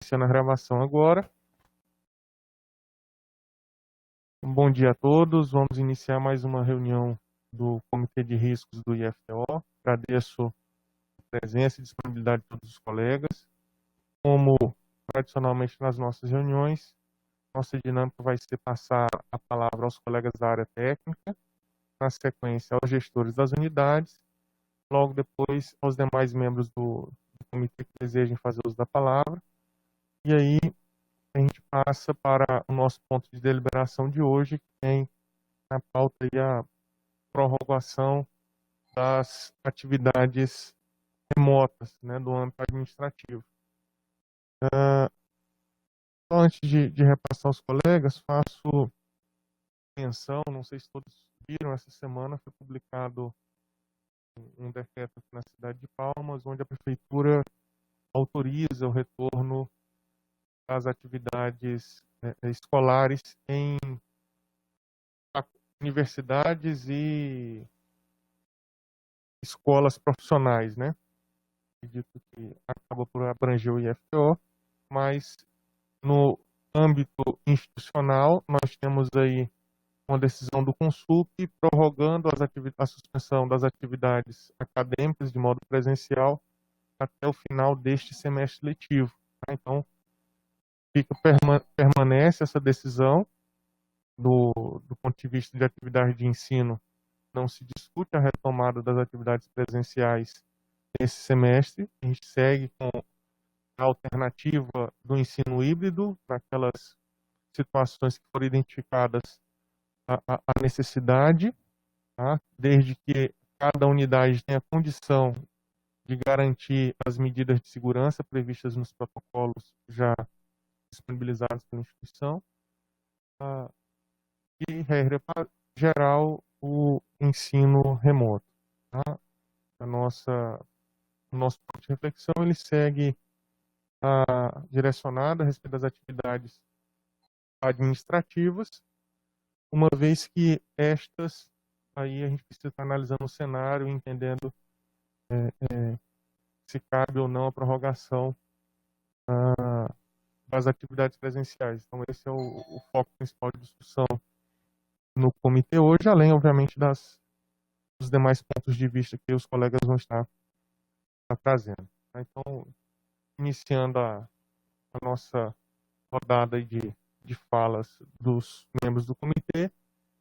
Iniciando a gravação agora. Um bom dia a todos. Vamos iniciar mais uma reunião do Comitê de Riscos do IFTO. Agradeço a presença e disponibilidade de todos os colegas. Como tradicionalmente nas nossas reuniões, nossa dinâmica vai ser passar a palavra aos colegas da área técnica, na sequência aos gestores das unidades, logo depois aos demais membros do comitê que desejem fazer uso da palavra. E aí a gente passa para o nosso ponto de deliberação de hoje, que tem na pauta aí a prorrogação das atividades remotas, né, do âmbito administrativo. Antes de repassar aos colegas, faço menção, não sei se todos viram, essa semana foi publicado um decreto aqui na cidade de Palmas, onde a prefeitura autoriza o retorno das atividades escolares em universidades e escolas profissionais, né? Acredito que acaba por abranger o IFTO, mas no âmbito institucional nós temos aí uma decisão do Consulp prorrogando a suspensão das atividades acadêmicas de modo presencial até o final deste semestre letivo. Tá? Então, permanece essa decisão do ponto de vista de atividade de ensino. Não se discute a retomada das atividades presenciais nesse semestre. A gente segue com a alternativa do ensino híbrido para aquelas situações que foram identificadas a necessidade, tá? Desde que cada unidade tenha condição de garantir as medidas de segurança previstas nos protocolos já disponibilizados pela instituição, e regra geral o ensino remoto. Tá? O nosso ponto de reflexão ele segue direcionado a respeito das atividades administrativas, uma vez que estas, aí a gente precisa estar analisando o cenário, entendendo se cabe ou não a prorrogação das atividades presenciais. Então esse é o foco principal de discussão no comitê hoje, além, obviamente, dos demais pontos de vista que os colegas vão estar trazendo. Então, iniciando a nossa rodada de falas dos membros do comitê,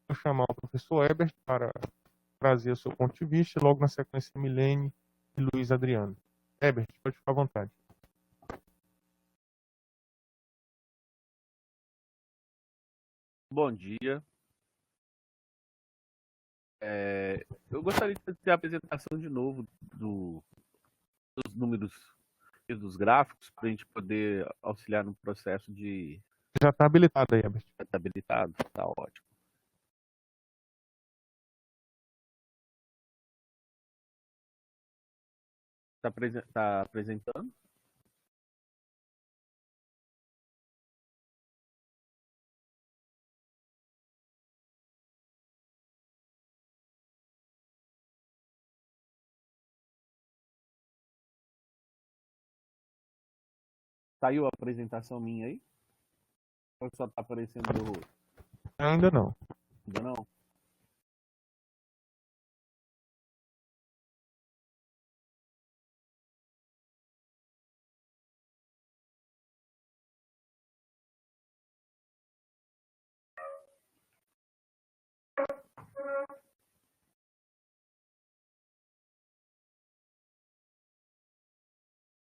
vou chamar o professor Ebert para trazer o seu ponto de vista, e logo na sequência Milene e Luiz Adriano. Ebert, pode ficar à vontade. Bom dia. Eu gostaria de fazer a apresentação de novo dos números e dos gráficos para a gente poder auxiliar no processo de... Já está habilitado aí, Ebert. Já está habilitado? Está ótimo. Está apresentando? Saiu a apresentação minha aí? Ou só está aparecendo meu rosto? Ainda não. Ainda não?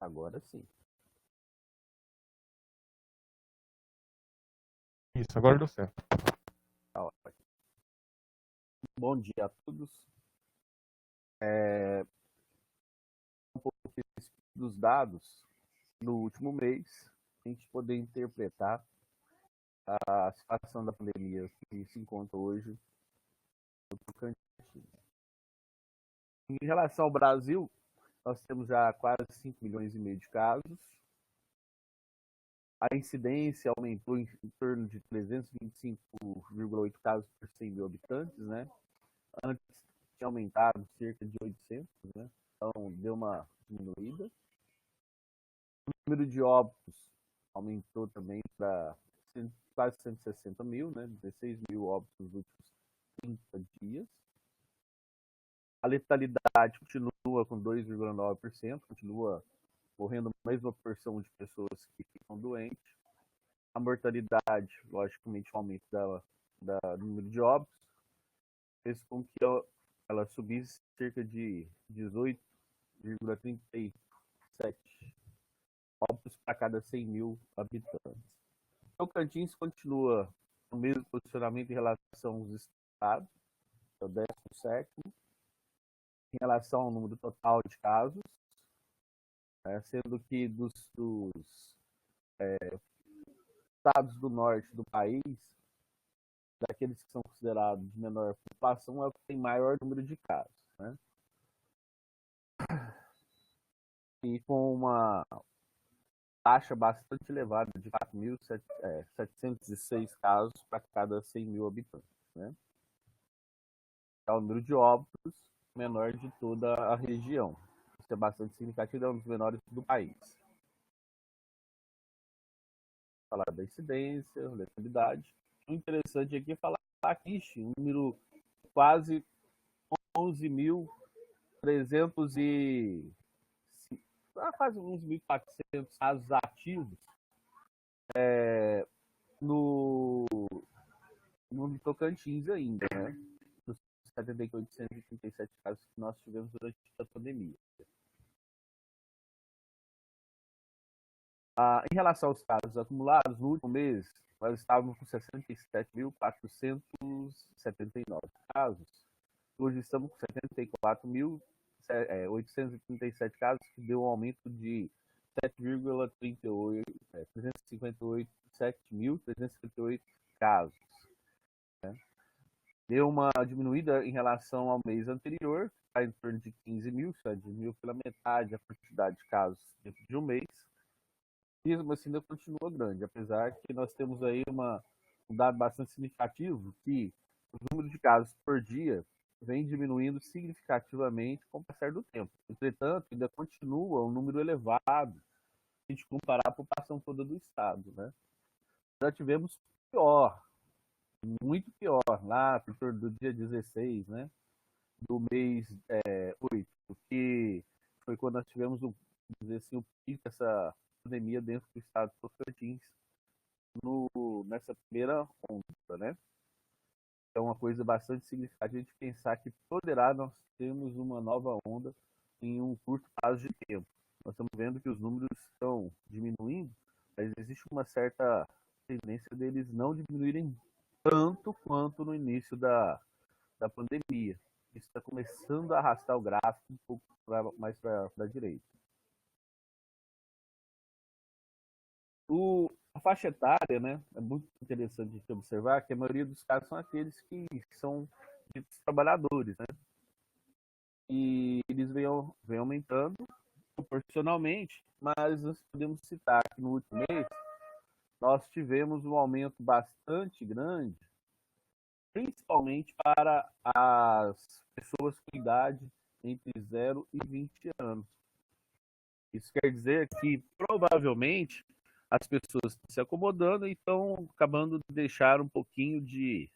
Agora sim. Isso, agora deu certo. Tá ótimo. Bom dia a todos. Um pouco dos dados no último mês, a gente poder interpretar a situação da pandemia que se encontra hoje no Tocantins. Em relação ao Brasil, nós temos já quase 5 milhões e meio de casos. A incidência aumentou em torno de 325,8 casos por 100 mil habitantes, né? Antes tinha aumentado cerca de 800, né? Então deu uma diminuída. O número de óbitos aumentou também para quase 160 mil, né? 16 mil óbitos nos últimos 30 dias. A letalidade continua com 2,9%, continua morrendo a mesma porção de pessoas que ficam doentes. A mortalidade, logicamente, o aumento do número de óbitos, fez com que ela subisse cerca de 18,37 óbitos para cada 100 mil habitantes. Tocantins continua no mesmo posicionamento em relação aos estados, é o 17º, em relação ao número total de casos, sendo que dos estados do norte do país, daqueles que são considerados de menor população, é o que tem maior número de casos, né? E com uma taxa bastante elevada de 4.706 casos para cada 100 mil habitantes, né? É o número de óbitos menor de toda a região. Isso é bastante significativo, é um dos menores do país. Falar da incidência, letalidade. O interessante aqui é falar que um número quase 11.300 quase 11.400 casos ativos no Tocantins ainda, né? Dos 7.837 casos que nós tivemos durante a pandemia. Em relação aos casos acumulados, no último mês, nós estávamos com 67.479 casos. Hoje estamos com 74.837 casos, que deu um aumento de 358 casos. Né? Deu uma diminuída em relação ao mês anterior, está em torno de 15 mil, isso diminuiu pela metade a quantidade de casos dentro de um mês. Mesmo assim, ainda continua grande, apesar que nós temos aí um dado bastante significativo, que o número de casos por dia vem diminuindo significativamente com o passar do tempo. Entretanto, ainda continua um número elevado se a gente comparar a população toda do estado, né? Já tivemos pior, muito pior, lá por torno do dia 16, né? Do mês 8, que foi quando nós tivemos o pico dessa pandemia dentro do estado de Tocantins nessa primeira onda, né? É uma coisa bastante significativa de pensar que poderá nós termos uma nova onda em um curto prazo de tempo. Nós estamos vendo que os números estão diminuindo, mas existe uma certa tendência deles não diminuírem tanto quanto no início da pandemia. Isso está começando a arrastar o gráfico um pouco mais para a direita. A faixa etária, né, é muito interessante de observar que a maioria dos casos são aqueles que são trabalhadores, né? E eles vêm aumentando proporcionalmente, mas nós podemos citar que no último mês nós tivemos um aumento bastante grande, principalmente para as pessoas com idade entre 0 e 20 anos. Isso quer dizer que provavelmente as pessoas estão se acomodando e estão acabando de deixar um pouquinho de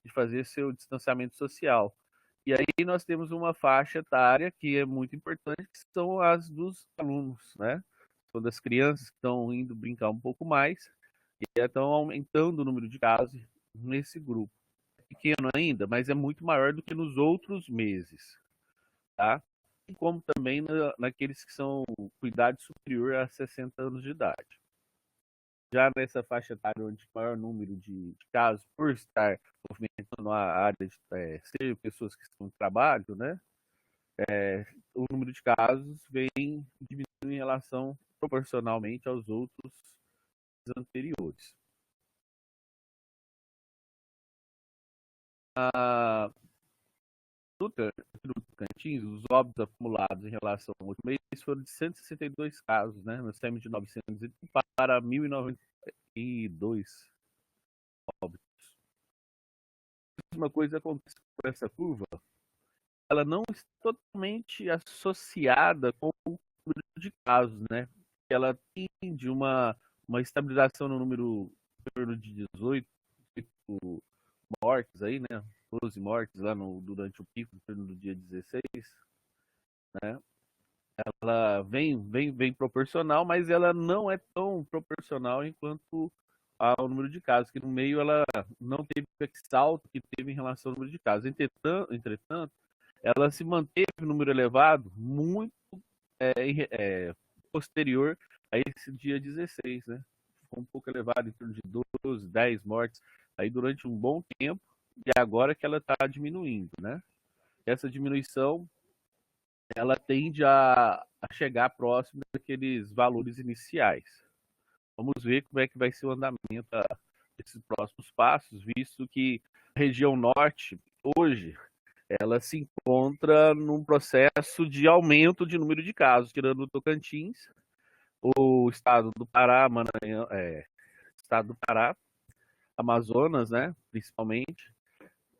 fazer seu distanciamento social. E aí nós temos uma faixa etária que é muito importante, que são as dos alunos, né? São das crianças que estão indo brincar um pouco mais e estão aumentando o número de casos nesse grupo. É pequeno ainda, mas é muito maior do que nos outros meses, tá? E como também naqueles que são com idade superior a 60 anos de idade. Já nessa faixa etária onde o maior número de casos, por estar movimentando a área de ser pessoas que estão em trabalho, né? O número de casos vem diminuindo em relação proporcionalmente aos outros anteriores. No Tocantins, os óbitos acumulados em relação ao último mês foram de 162 casos, né? Nós saímos de 900 para 1.092 óbitos. A mesma coisa acontece com essa curva, ela não está totalmente associada com o número de casos, né? Ela tem de uma uma estabilização no número em torno de 18 mortes aí, né? 12 mortes lá durante o pico, em torno do dia 16, né? Ela vem proporcional, mas ela não é tão proporcional enquanto ao número de casos, que no meio ela não teve o salto que teve em relação ao número de casos. Entretanto, ela se manteve um número elevado muito posterior a esse dia 16, né? Ficou um pouco elevado, em torno de 12, 10 mortes, aí durante um bom tempo, e agora que ela está diminuindo, né? Essa diminuição, ela tende a chegar próximo daqueles valores iniciais. Vamos ver como é que vai ser o andamento desses próximos passos, visto que a região norte, hoje, ela se encontra num processo de aumento de número de casos, tirando o Tocantins, o estado do Pará, Maranhão, estado do Pará, Amazonas, né, principalmente.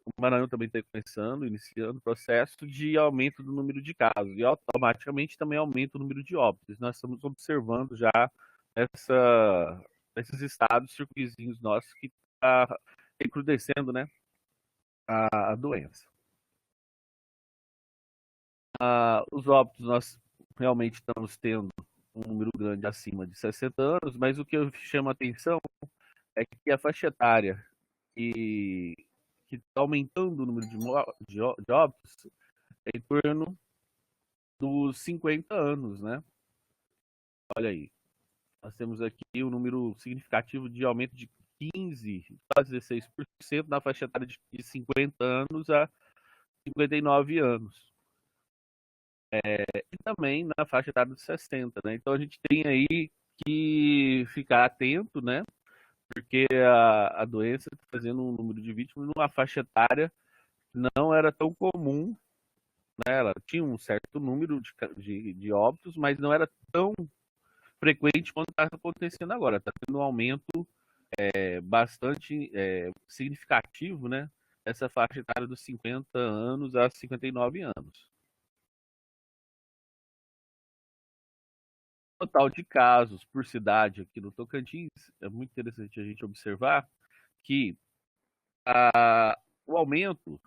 O Maranhão também está começando, iniciando o processo de aumento do número de casos e automaticamente também aumenta o número de óbitos. Nós estamos observando já esses estados circunvizinhos nossos que está recrudescendo, né, a doença. Os óbitos nós realmente estamos tendo um número grande acima de 60 anos, mas o que eu chamo a atenção é que a faixa etária que está aumentando o número de óbitos é em torno dos 50 anos, né? Olha aí, nós temos aqui um número significativo de aumento de 15, quase 16% na faixa etária de 50 anos a 59 anos. E também na faixa etária de 60, né? Então a gente tem aí que ficar atento, né? Porque a doença está fazendo um número de vítimas numa faixa etária que não era tão comum, né? Ela tinha um certo número de óbitos, mas não era tão frequente quanto está acontecendo agora. Está tendo um aumento bastante significativo, né? Essa faixa etária dos 50 anos a 59 anos. Total de casos por cidade aqui no Tocantins, é muito interessante a gente observar que o aumento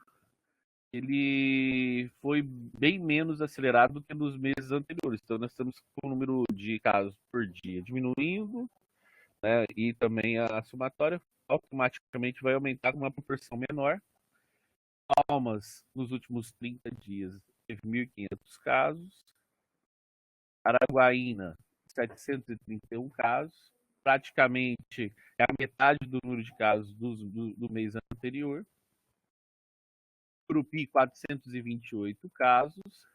ele foi bem menos acelerado do que nos meses anteriores. Então, nós estamos com o número de casos por dia diminuindo, né, e também a somatória automaticamente vai aumentar com uma proporção menor. Palmas, nos últimos 30 dias, teve 1.500 casos. Araguaína, 731 casos. Praticamente é a metade do número de casos do mês anterior. Turupi, 428 casos.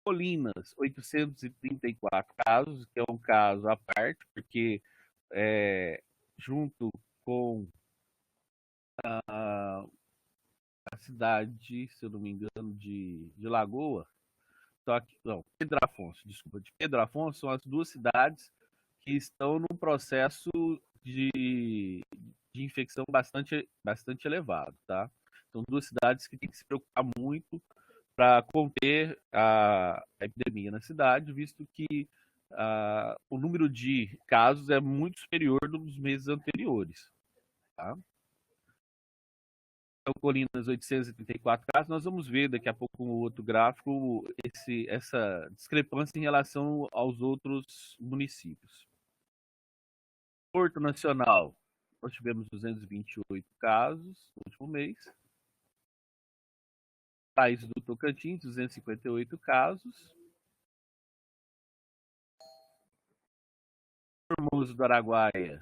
Colinas, 834 casos, que é um caso à parte, porque junto com a cidade, se eu não me engano, de Lagoa, só que, não, Pedro Afonso, desculpa, de Pedro Afonso, são as duas cidades que estão num processo de infecção bastante elevado, tá? São duas cidades que têm que se preocupar muito para conter a epidemia na cidade, visto que o número de casos é muito superior dos meses anteriores. Tá? Então, Colinas, 834 casos. Nós vamos ver daqui a pouco no outro gráfico essa discrepância em relação aos outros municípios. Porto Nacional, nós tivemos 228 casos no último mês. País do Tocantins, 258 casos. Formoso do Araguaia,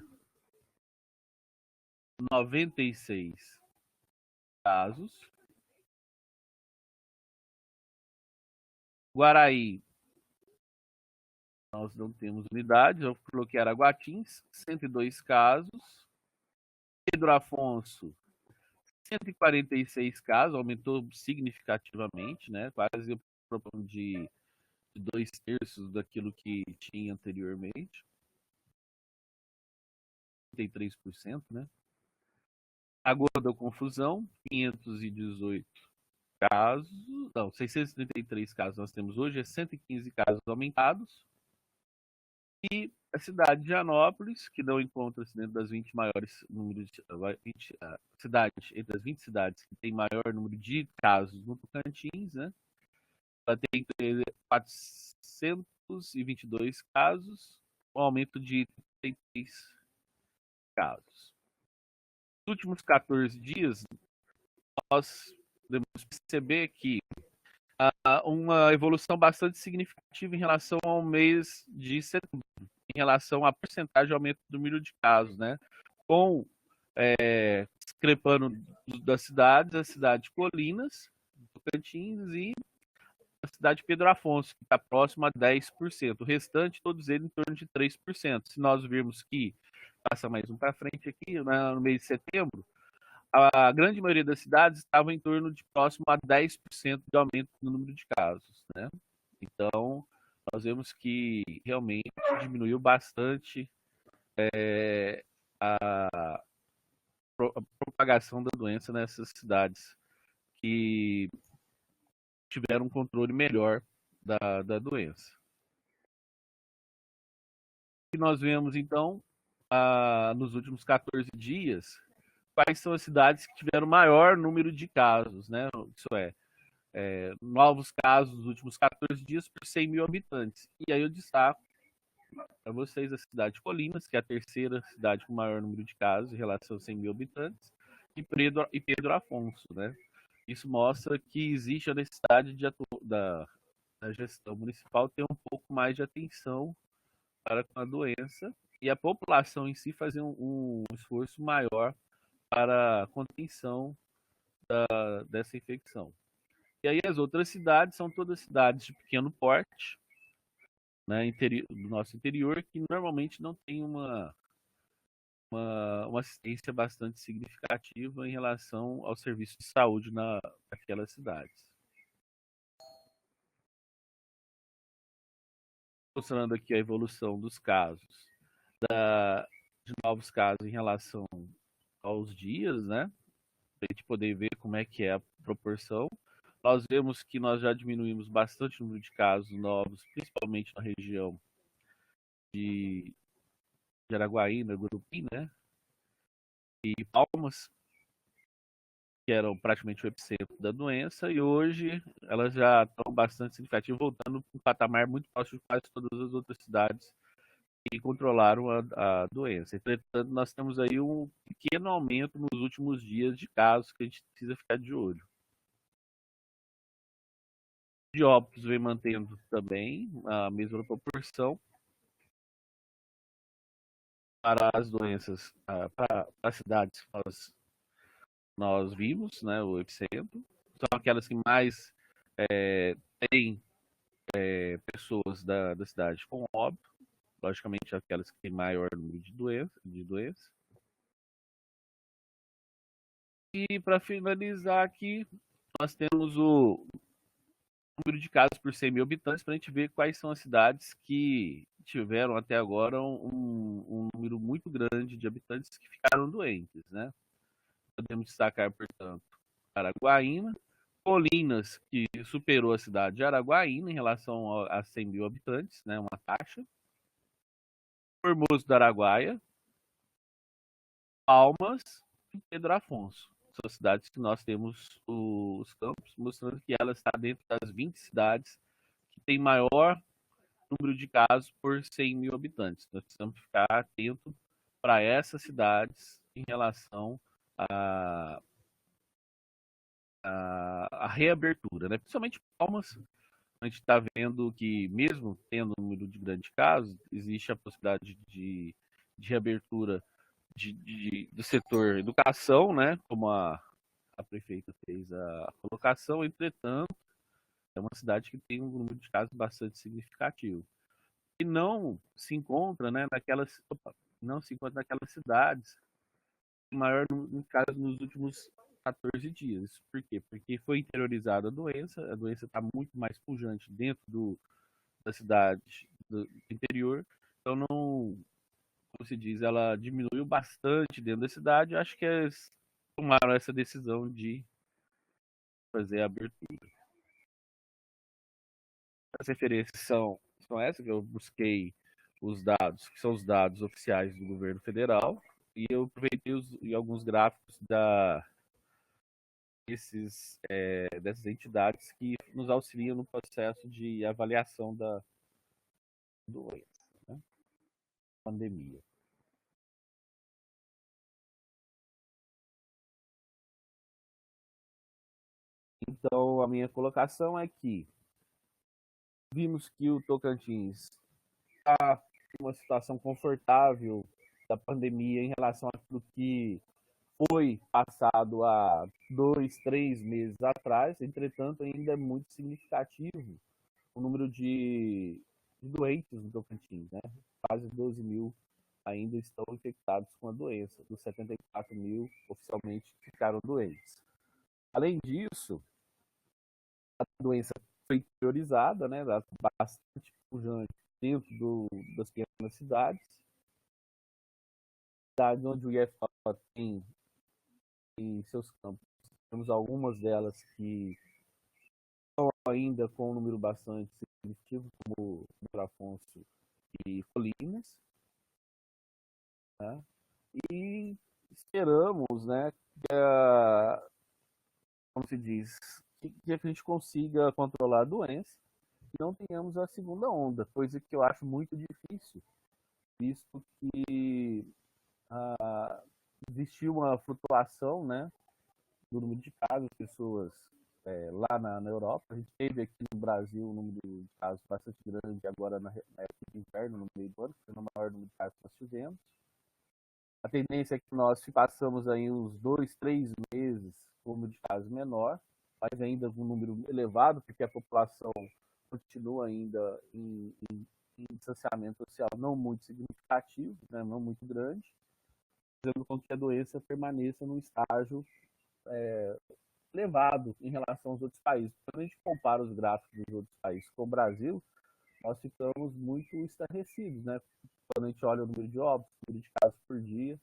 96 casos. Guaraí, nós não temos unidades, eu coloquei Araguatins, 102 casos. Pedro Afonso, 146 casos, aumentou significativamente, né? Quase de 2/3 daquilo que tinha anteriormente. 33%, né? Agora deu confusão, 518 casos, não, 633 casos nós temos hoje, 115 casos aumentados. E a cidade de Janópolis, que não encontra-se dentro das 20 maiores números de, 20, cidades, entre as 20 cidades que tem maior número de casos no Tocantins, né? Ela tem 422 casos, um aumento de 33 casos. Nos últimos 14 dias, nós podemos perceber que há uma evolução bastante significativa em relação ao mês de setembro, em relação à porcentagem de aumento do número de casos, né? Com discrepando das cidades, a cidade de Colinas, Tocantins e a cidade de Pedro Afonso, que está próximo a 10%. O restante, todos eles em torno de 3%. Se nós virmos que, passa mais um para frente aqui, né, no mês de setembro, a grande maioria das cidades estava em torno de próximo a 10% de aumento no número de casos, né? Então, nós vemos que realmente diminuiu bastante a propagação da doença nessas cidades que tiveram um controle melhor da doença. O que nós vemos, então, nos últimos 14 dias, quais são as cidades que tiveram maior número de casos, né? Isso novos casos nos últimos 14 dias por 100 mil habitantes. E aí eu destaco para vocês a cidade de Colinas, que é a terceira cidade com maior número de casos em relação a 100 mil habitantes, e Pedro Afonso, né? Isso mostra que existe a necessidade da gestão municipal ter um pouco mais de atenção para com a doença e a população em si fazer um esforço maior para a contenção dessa infecção. E aí as outras cidades são todas cidades de pequeno porte, né, do nosso interior, que normalmente não tem uma assistência bastante significativa em relação ao serviço de saúde naquelas cidades. Mostrando aqui a evolução dos casos, de novos casos em relação aos dias, né? Para a gente poder ver como é que é a proporção. Nós vemos que nós já diminuímos bastante o número de casos novos, principalmente na região de Araguaína, Gurupi, né? E Palmas, que eram praticamente o epicentro da doença, e hoje elas já estão bastante significativas, voltando para um patamar muito próximo de quase todas as outras cidades que controlaram a doença. Entretanto, nós temos aí um pequeno aumento nos últimos dias de casos que a gente precisa ficar de olho. De óbitos vem mantendo também a mesma proporção para as doenças, para as cidades que nós vimos, né, o epicentro, são aquelas que mais têm pessoas da cidade com óbito, logicamente aquelas que têm maior número de doença. E para finalizar aqui, nós temos o número de casos por 100 mil habitantes para a gente ver quais são as cidades que tiveram até agora um número muito grande de habitantes que ficaram doentes, né? Podemos destacar, portanto, Araguaína, Colinas, que superou a cidade de Araguaína em relação a 100 mil habitantes, né? Uma taxa. Formoso do Araguaia, Palmas e Pedro Afonso. São cidades que nós temos os campos, mostrando que ela está dentro das 20 cidades que tem maior número de casos por 100 mil habitantes. Nós precisamos ficar atento para essas cidades em relação à reabertura, né? Principalmente Palmas, a gente está vendo que, mesmo tendo um número de grandes casos, existe a possibilidade de reabertura do setor educação, né? Como a prefeita fez a colocação, entretanto, é uma cidade que tem um número de casos bastante significativo. E não se encontra, né, não se encontra naquelas cidades maior número de casos nos últimos 14 dias. Por quê? Porque foi interiorizada a doença está muito mais pujante dentro da cidade, do interior, então não, como se diz, ela diminuiu bastante dentro da cidade. Acho que eles tomaram essa decisão de fazer a abertura. As referências são essas que eu busquei os dados, que são os dados oficiais do governo federal, e eu aproveitei alguns gráficos dessas entidades que nos auxiliam no processo de avaliação da doença, né? Pandemia. Então, a minha colocação é que vimos que o Tocantins está em uma situação confortável da pandemia em relação àquilo que foi passado há 2, 3 meses atrás. Entretanto, ainda é muito significativo o número de doentes no Tocantins, né? Quase 12 mil ainda estão infectados com a doença, dos 74 mil oficialmente ficaram doentes. Além disso, a doença foi priorizada, né, bastante pujante dentro das pequenas cidades onde o IFO tem em seus campos. Temos algumas delas que estão ainda com um número bastante significativo, como Doutor Afonso e Colinas, né? E esperamos, né, como se diz, que a gente consiga controlar a doença e não tenhamos a segunda onda, coisa que eu acho muito difícil, visto que existiu uma flutuação, né, do número de casos, pessoas lá na Europa. A gente teve aqui no Brasil um número de casos bastante grande agora na época de inverno, no meio do ano, que foi o maior número de casos que nós tivemos. A tendência é que nós passamos aí uns 2, 3 meses com um número de casos menor, mas ainda com um número elevado, porque a população continua ainda em distanciamento social não muito significativo, né, não muito grande, fazendo com que a doença permaneça num estágio elevado em relação aos outros países. Quando a gente compara os gráficos dos outros países com o Brasil, nós ficamos muito estarrecidos, né? Quando a gente olha o número de óbitos, o número de casos por dia,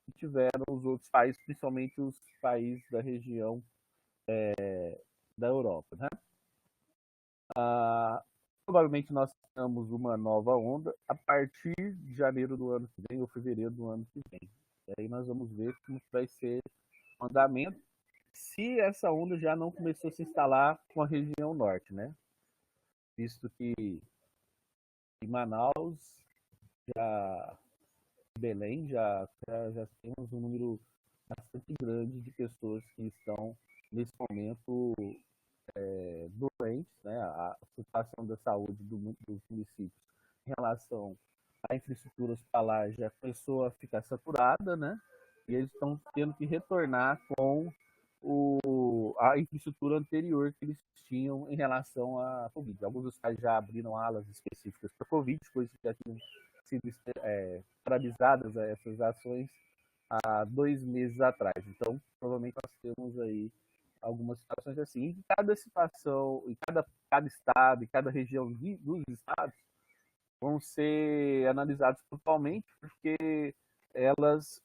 que tiveram os outros países, principalmente os países da região da Europa, né? Provavelmente nós temos uma nova onda a partir de janeiro do ano que vem ou fevereiro do ano que vem. E aí nós vamos ver como vai ser o andamento, se essa onda já não começou a se instalar com a região norte, né? Visto que em Manaus, já Belém, já temos um número bastante grande de pessoas que estão nesse momento doentes, né? A situação da saúde dos municípios em relação à infraestrutura hospitalar já começou a ficar saturada, né? E eles estão tendo que retornar com a infraestrutura anterior que eles tinham em relação à Covid. Alguns hospitais já abriram alas específicas para Covid, coisas que já tinham sido paralisadas essas ações há 2 meses atrás. Então, provavelmente nós temos aí algumas situações assim. E cada situação, e cada estado, e cada região dos estados vão ser analisados pontualmente, porque elas,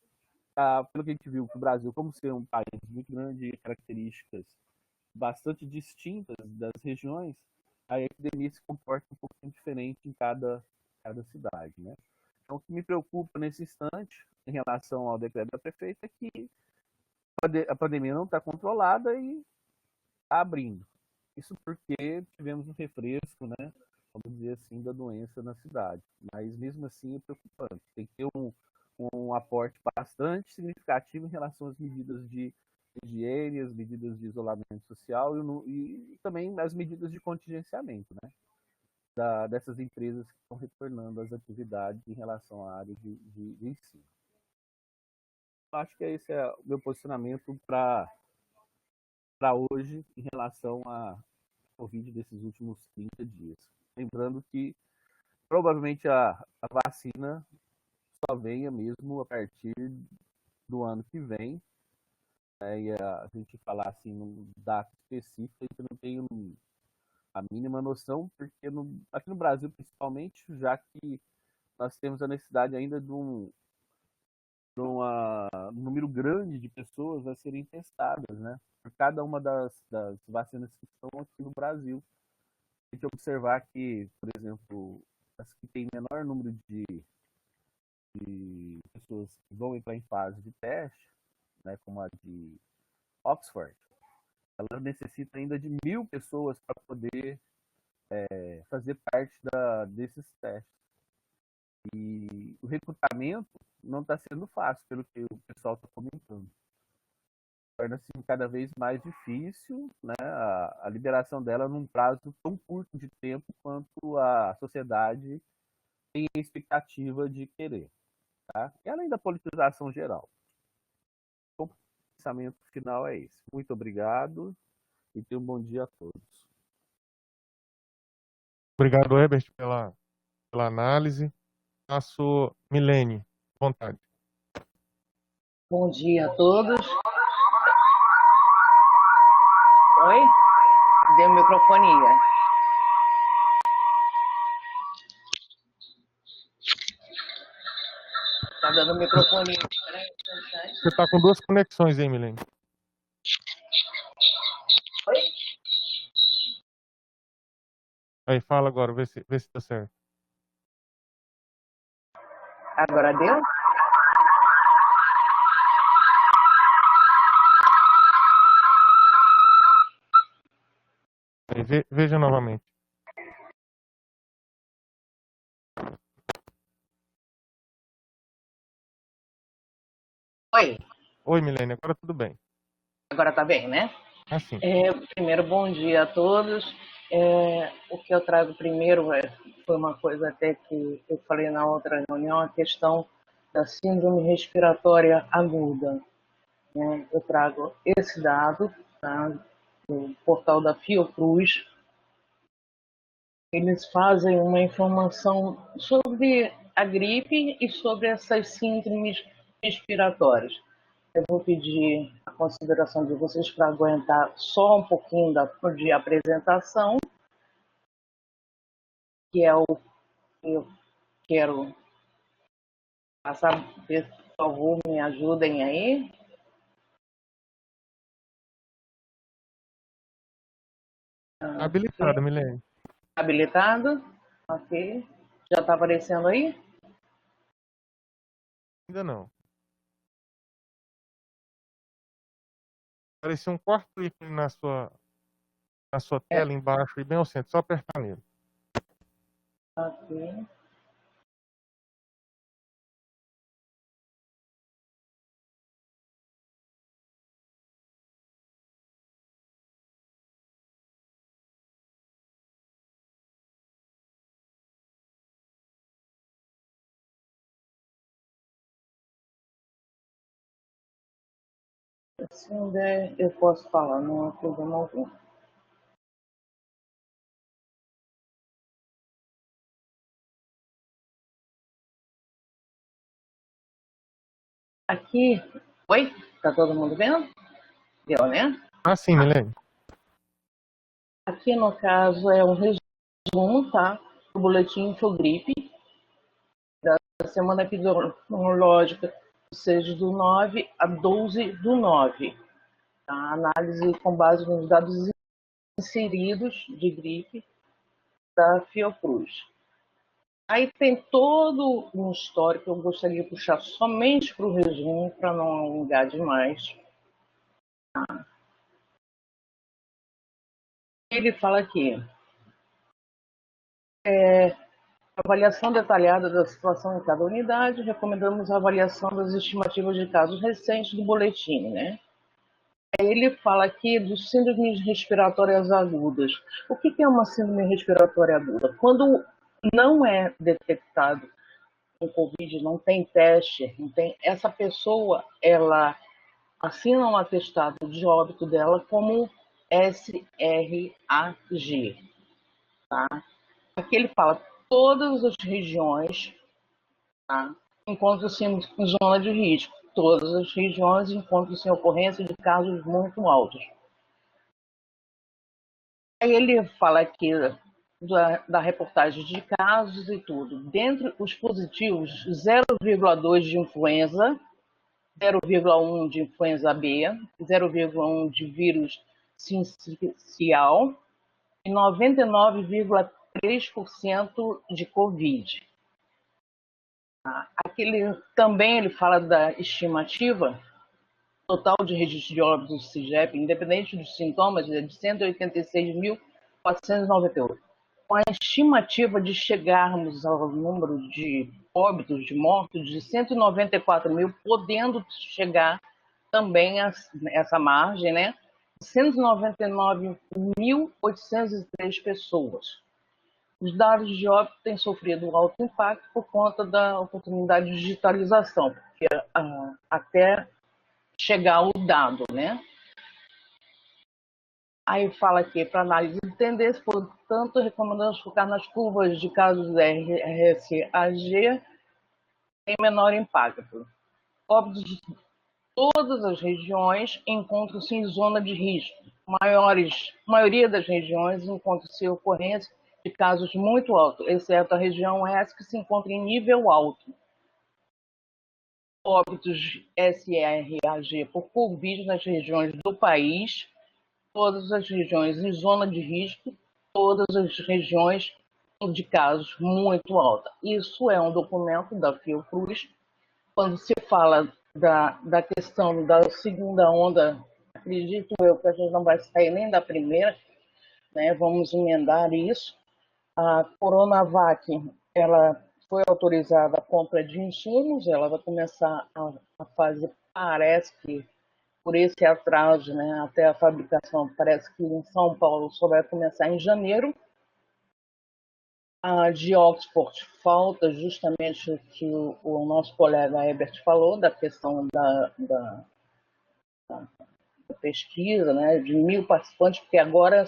pelo que a gente viu, que o Brasil, como ser um país muito grande, características bastante distintas das regiões, a epidemia se comporta um pouquinho diferente em cada cidade, né? Então, o que me preocupa nesse instante, em relação ao decreto da prefeita, é que a pandemia não está controlada e está abrindo. Isso porque tivemos um refresco, né, vamos dizer assim, da doença na cidade. Mas, mesmo assim, é preocupante. Tem que ter um aporte bastante significativo em relação às medidas de higiene, as medidas de isolamento social e também as medidas de contingenciamento, né, dessas empresas que estão retornando às atividades em relação à área de ensino. Acho que esse é o meu posicionamento para hoje em relação à Covid desses últimos 30 dias. Lembrando que provavelmente a vacina só venha mesmo a partir do ano que vem, né? E a gente falar assim, num data específica, que eu não tenho a mínima noção, porque aqui no Brasil, principalmente, já que nós temos a necessidade ainda de um número grande de pessoas a serem testadas, né? Por cada uma das vacinas que estão aqui no Brasil. Tem que observar que, por exemplo, as que têm menor número de pessoas que vão entrar em fase de teste, né, como a de Oxford, ela necessita ainda de 1.000 pessoas para poder fazer parte desses testes. E o recrutamento não está sendo fácil, pelo que o pessoal está comentando. Torna-se cada vez mais difícil, né, a liberação dela num prazo tão curto de tempo quanto a sociedade tem a expectativa de querer. Tá? E além da politização geral. O pensamento final é esse. Muito obrigado e tenha um bom dia a todos. Obrigado, Herbert, pela análise. Passo Milene, à vontade. Bom dia a todos. Oi? Deu microfonia. Tá dando microfonia. Você está com duas conexões, hein, Milene? Oi? Aí, fala agora, vê se dá certo. Agora deu? Aí, veja novamente. Oi? Oi, Milene, agora tudo bem. Agora tá bem, né? Assim. Primeiro, bom dia a todos. O que eu trago primeiro foi uma coisa até que eu falei na outra reunião, a questão da síndrome respiratória aguda. Né? Eu trago esse dado, tá, do portal da Fiocruz. Eles fazem uma informação sobre a gripe e sobre essas síndromes respiratórias. Eu vou pedir a consideração de vocês para aguentar só um pouquinho de apresentação, que é o que eu quero passar. Por favor, me ajudem aí. Habilitado, Milene. Habilitado? Ok. Já está aparecendo aí? Ainda não. Apareceu um quarto ícone na sua tela embaixo e bem ao centro. Só apertar nele. Ok. Se não der, eu posso falar, não há problema algum. Aqui, oi? Tá todo mundo vendo? Deu, né? Ah, sim, Milene. Aqui, no caso, é um resumo, tá? Do boletim Infogripe da semana epidemiológica, seja do 9 a 12/9. Tá? Análise com base nos dados inseridos de gripe da Fiocruz. Aí tem todo um histórico, eu gostaria de puxar somente para o resumo, para não alongar demais. Ele fala aqui, avaliação detalhada da situação em cada unidade, recomendamos a avaliação das estimativas de casos recentes do boletim, né? Ele fala aqui dos síndromes respiratórias agudas. O que é uma síndrome respiratória aguda? Quando não é detectado um Covid, não tem teste, não tem, essa pessoa, ela assina um atestado de óbito dela como SRAG. Tá? Aqui ele fala todas as regiões, tá, encontram-se em zona de risco. Todas as regiões encontram-se em ocorrência de casos muito altos. Aí ele fala aqui da reportagem de casos e tudo. Dentre os positivos, 0,2 de influenza, 0,1 de influenza B, 0,1 de vírus sincicial e 99,3 3% de Covid. Também ele fala da estimativa total de registro de óbitos do CIGEP, independente dos sintomas, é de 186.498. Com a estimativa de chegarmos ao número de óbitos, de mortos, de 194 mil, podendo chegar também a essa margem, né? 199.803 pessoas. Os dados de óbito têm sofrido alto impacto por conta da oportunidade de digitalização, porque até chegar o dado, né? Aí fala aqui, para análise de tendência, portanto, recomendamos focar nas curvas de casos RSAG em menor impacto. Óbitos de todas as regiões encontram-se em zona de risco. A maioria das regiões encontra-se ocorrência de casos muito altos, exceto a região S, que se encontra em nível alto. Óbitos SRAG por Covid nas regiões do país, todas as regiões em zona de risco, todas as regiões de casos muito alta. Isso é um documento da Fiocruz. Quando se fala da questão da segunda onda, acredito eu que a gente não vai sair nem da primeira, né? Vamos emendar isso. A Coronavac, ela foi autorizada a compra de insumos, ela vai começar a fase, parece que por esse atraso, né, até a fabricação, parece que em São Paulo só vai começar em janeiro. A de Oxford falta justamente o que o nosso colega Herbert falou, da questão da pesquisa, né, de 1.000 participantes, porque agora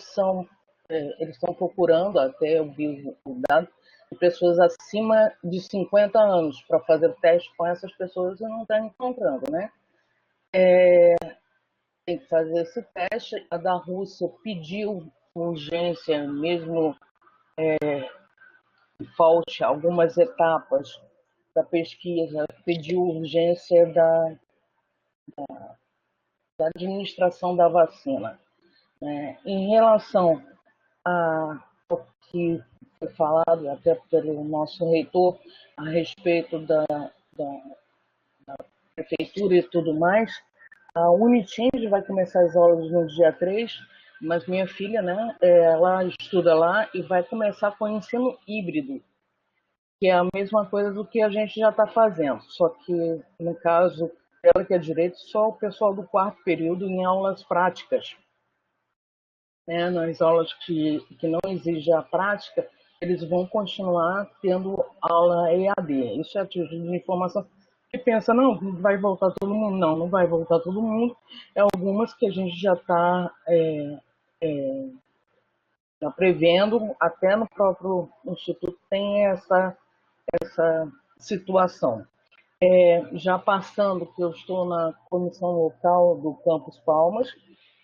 eles estão procurando, até eu vi o dado, de pessoas acima de 50 anos para fazer o teste com essas pessoas e não estão encontrando, né? Tem que fazer esse teste. A da Rússia pediu urgência, mesmo que falte algumas etapas da pesquisa, pediu urgência da administração da vacina. Em relação ao que foi falado até pelo nosso reitor a respeito da prefeitura e tudo mais, a Unitinge vai começar as aulas no dia 3, mas minha filha, né, ela estuda lá e vai começar com o ensino híbrido, que é a mesma coisa do que a gente já está fazendo, só que, no caso, ela que é direito, só o pessoal do quarto período em aulas práticas. Nas aulas que não exigem a prática, eles vão continuar tendo aula EAD. Isso é a título de informação. E pensa, não, vai voltar todo mundo. Não, não vai voltar todo mundo. É algumas que a gente já está prevendo, até no próprio Instituto tem essa situação. Já passando, que eu estou na comissão local do Campus Palmas,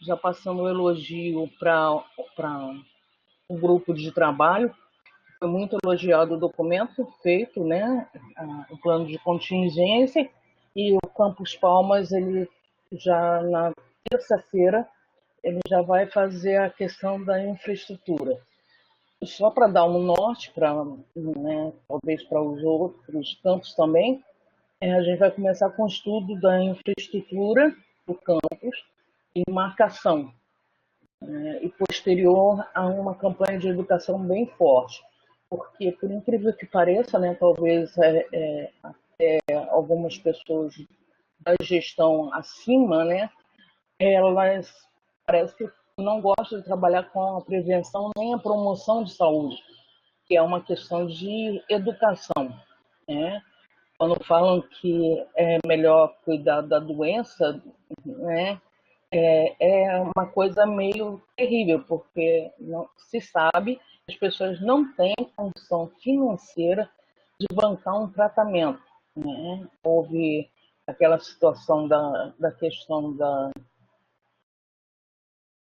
já passando o elogio para o grupo de trabalho. Foi muito elogiado o documento feito, né? O plano de contingência, e o Campus Palmas, ele já na terça-feira, ele já vai fazer a questão da infraestrutura. Só para dar um norte, né, talvez para os outros campos também, a gente vai começar com o estudo da infraestrutura do campus e marcação, e posterior a uma campanha de educação bem forte. Porque, por incrível que pareça, né, talvez até algumas pessoas da gestão acima, né, elas parece que não gostam de trabalhar com a prevenção nem a promoção de saúde, que é uma questão de educação, né? Quando falam que é melhor cuidar da doença, né, é uma coisa meio terrível, porque não se sabe que as pessoas não têm condição financeira de bancar um tratamento, né? Houve aquela situação da questão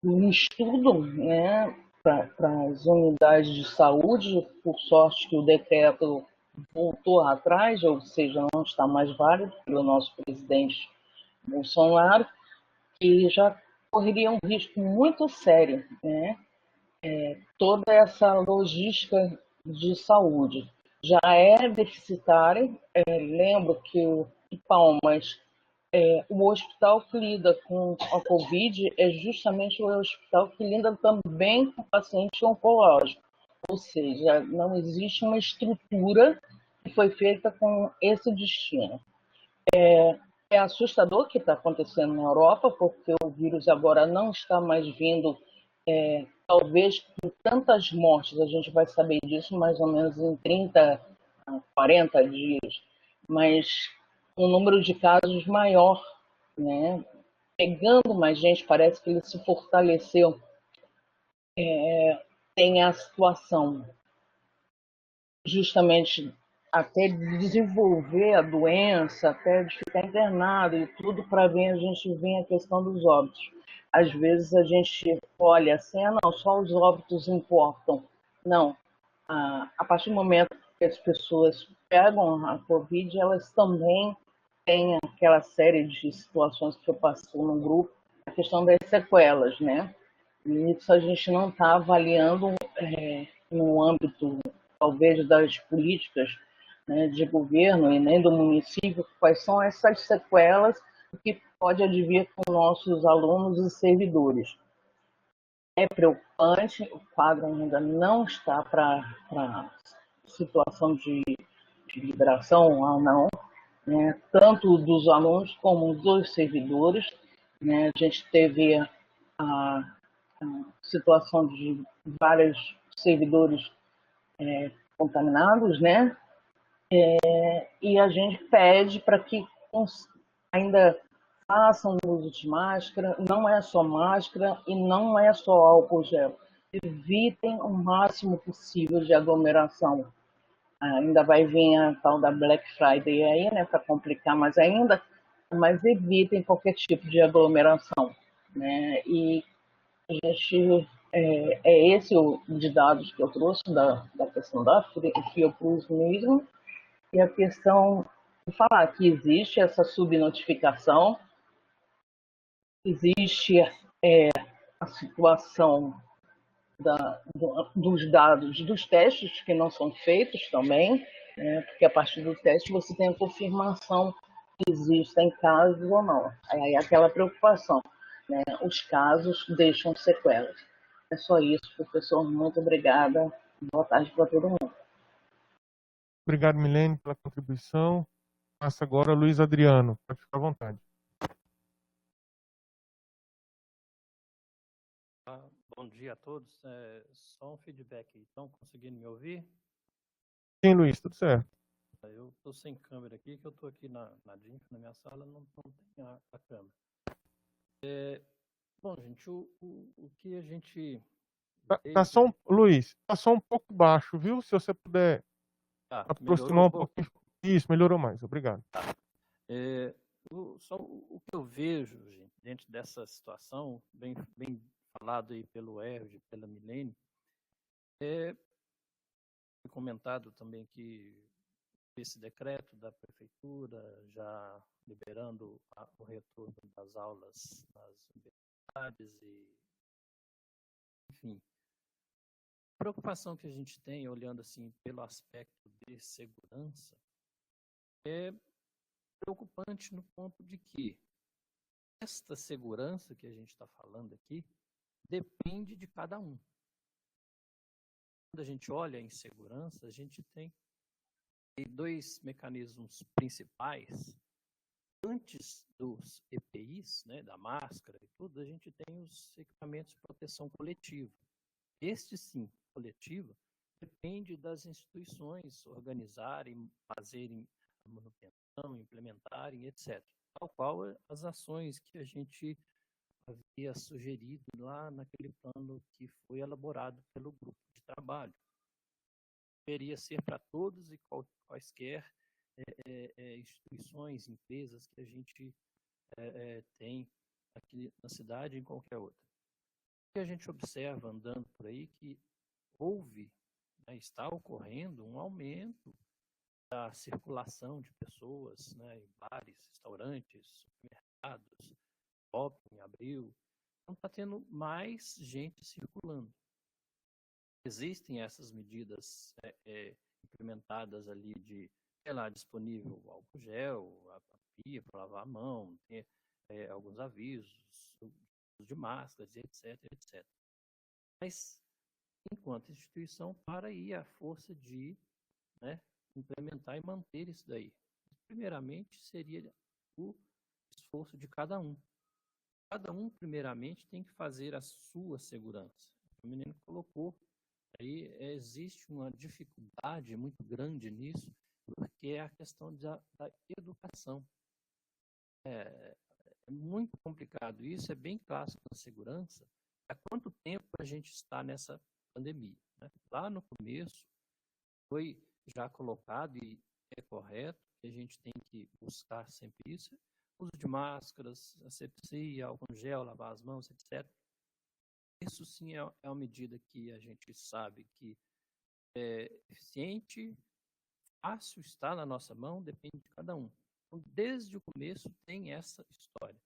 do estudo, né, para as unidades de saúde, por sorte que o decreto voltou atrás, ou seja, não está mais válido pelo nosso presidente Bolsonaro, que já correria um risco muito sério, né, toda essa logística de saúde já é deficitária. Lembro que em Palmas, o hospital que lida com a Covid é justamente o hospital que lida também com paciente oncológico, ou seja, não existe uma estrutura que foi feita com esse destino. É assustador o que está acontecendo na Europa, porque o vírus agora não está mais vindo, talvez com tantas mortes, a gente vai saber disso mais ou menos em 30, 40 dias, mas um número de casos maior, né? Pegando mais gente, parece que ele se fortaleceu. Tem a situação justamente até de desenvolver a doença, até de ficar internado e tudo, para ver a gente ver a questão dos óbitos. Às vezes a gente olha assim, não, só os óbitos importam. Não, a partir do momento que as pessoas pegam a Covid, elas também têm aquela série de situações que eu passo no grupo, a questão das sequelas, né? E isso a gente não está avaliando no âmbito, talvez, das políticas, né, de governo e nem do município, quais são essas sequelas que pode advir com nossos alunos e servidores. É preocupante, o quadro ainda não está para situação de liberação ou não, né, tanto dos alunos como dos servidores. Né, a gente teve a situação de vários servidores contaminados, né? E a gente pede para que ainda façam uso de máscara, não é só máscara e não é só álcool gel. Evitem o máximo possível de aglomeração. Ainda vai vir a tal da Black Friday aí, né, para complicar mais ainda, mas evitem qualquer tipo de aglomeração, né? E a gente, esse o de dados que eu trouxe da questão da Fiocruz mesmo, e a questão de falar que existe essa subnotificação, existe a situação dos dados dos testes que não são feitos também, né, porque a partir do teste você tem a confirmação que existem casos ou não. Aí é aquela preocupação, né? Os casos deixam sequelas. É só isso, professor. Muito obrigada. Boa tarde para todo mundo. Obrigado, Milene, pela contribuição. Passa agora Luiz Adriano. Pode ficar à vontade. Bom dia a todos. Só um feedback. Estão conseguindo me ouvir? Sim, Luiz, tudo certo. Eu estou sem câmera aqui, que eu estou aqui na DINF, na minha sala, não tem a câmera. Bom, gente, o que a gente... Luiz, tá só um pouco baixo, viu? Se você puder aproximar um pouquinho. Isso, melhorou mais. Obrigado. Só o que eu vejo, gente, dentro dessa situação, bem falado aí pelo Erwin, pela Milene, foi comentado também que esse decreto da prefeitura já liberando o retorno das aulas nas universidades e, enfim, a preocupação que a gente tem, olhando assim pelo aspecto de segurança, é preocupante no ponto de que esta segurança que a gente está falando aqui depende de cada um. Quando a gente olha em segurança, a gente tem dois mecanismos principais. Antes dos EPIs, né, da máscara e tudo, a gente tem os equipamentos de proteção coletiva. Este, sim, coletivo, depende das instituições organizarem, fazerem a manutenção, implementarem, etc. Tal qual as ações que a gente havia sugerido lá naquele plano que foi elaborado pelo grupo de trabalho. Deveria ser para todos e quaisquer instituições, empresas que a gente tem aqui na cidade e em qualquer outra. O que a gente observa andando por aí que houve, né, está ocorrendo um aumento da circulação de pessoas, né, em bares, restaurantes, supermercados, shopping, abril. Então está tendo mais gente circulando. existem essas medidas implementadas ali de, sei lá, disponível álcool gel, a pia para lavar a mão, tem alguns avisos, uso de máscaras, etc, etc. Mas, enquanto instituição, para aí a força de, né, implementar e manter isso daí. Primeiramente, seria o esforço de cada um. Cada um, primeiramente, tem que fazer a sua segurança. O menino colocou, aí existe uma dificuldade muito grande nisso, porque é a questão da educação. É muito complicado isso, é bem clássico na segurança. Há quanto tempo a gente está nessa pandemia? Né? Lá no começo, foi já colocado, e é correto, que a gente tem que buscar sempre isso, uso de máscaras, asepsia, álcool gel, lavar as mãos, etc. Isso sim é uma medida que a gente sabe que é eficiente, fácil, está na nossa mão, depende de cada um. Então, desde o começo tem essa história.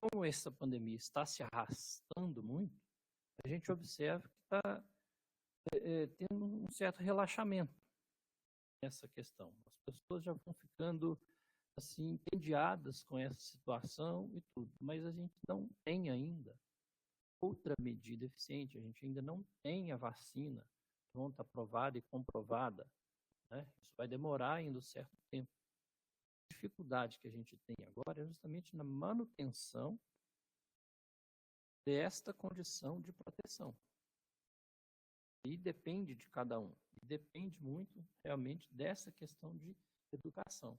Como essa pandemia está se arrastando muito, a gente observa que está tendo um certo relaxamento nessa questão. As pessoas já vão ficando assim entediadas com essa situação e tudo, mas a gente não tem ainda outra medida eficiente, a gente ainda não tem a vacina pronta, aprovada e comprovada, né? Isso vai demorar ainda um certo tempo. A dificuldade que a gente tem agora é justamente na manutenção desta condição de proteção. E depende de cada um, e depende muito realmente dessa questão de educação.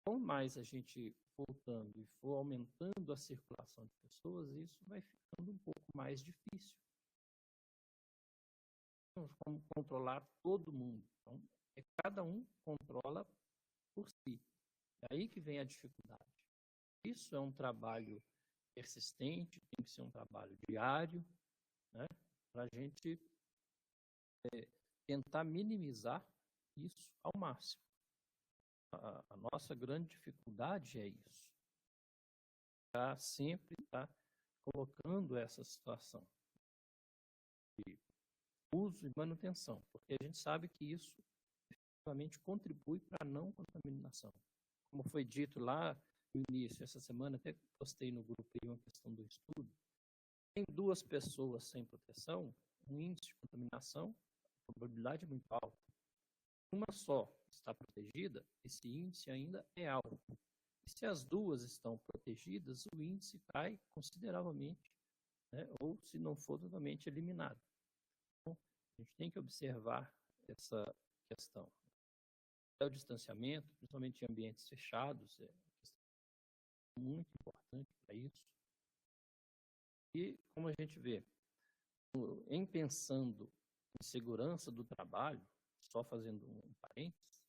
Quanto mais a gente voltando e for aumentando a circulação de pessoas, isso vai ficando um pouco mais difícil. Como controlar todo mundo. Então, cada um controla por si. É aí que vem a dificuldade. Isso é um trabalho persistente, tem que ser um trabalho diário, né, para a gente tentar minimizar isso ao máximo. A nossa grande dificuldade é isso. Sempre está colocando essa situação de uso e manutenção, porque a gente sabe que isso efetivamente contribui para a não contaminação. Como foi dito lá no início, essa semana até postei no grupo aí uma questão do estudo, tem 2 pessoas sem proteção, um índice de contaminação, a probabilidade é muito alta. Uma só está protegida, esse índice ainda é alto. E se as 2 estão protegidas, o índice cai consideravelmente, né? Ou se não for totalmente eliminado. Então, a gente tem que observar essa questão. O distanciamento, principalmente em ambientes fechados, é muito importante para isso. E, como a gente vê, em pensando em segurança do trabalho, só fazendo um parênteses,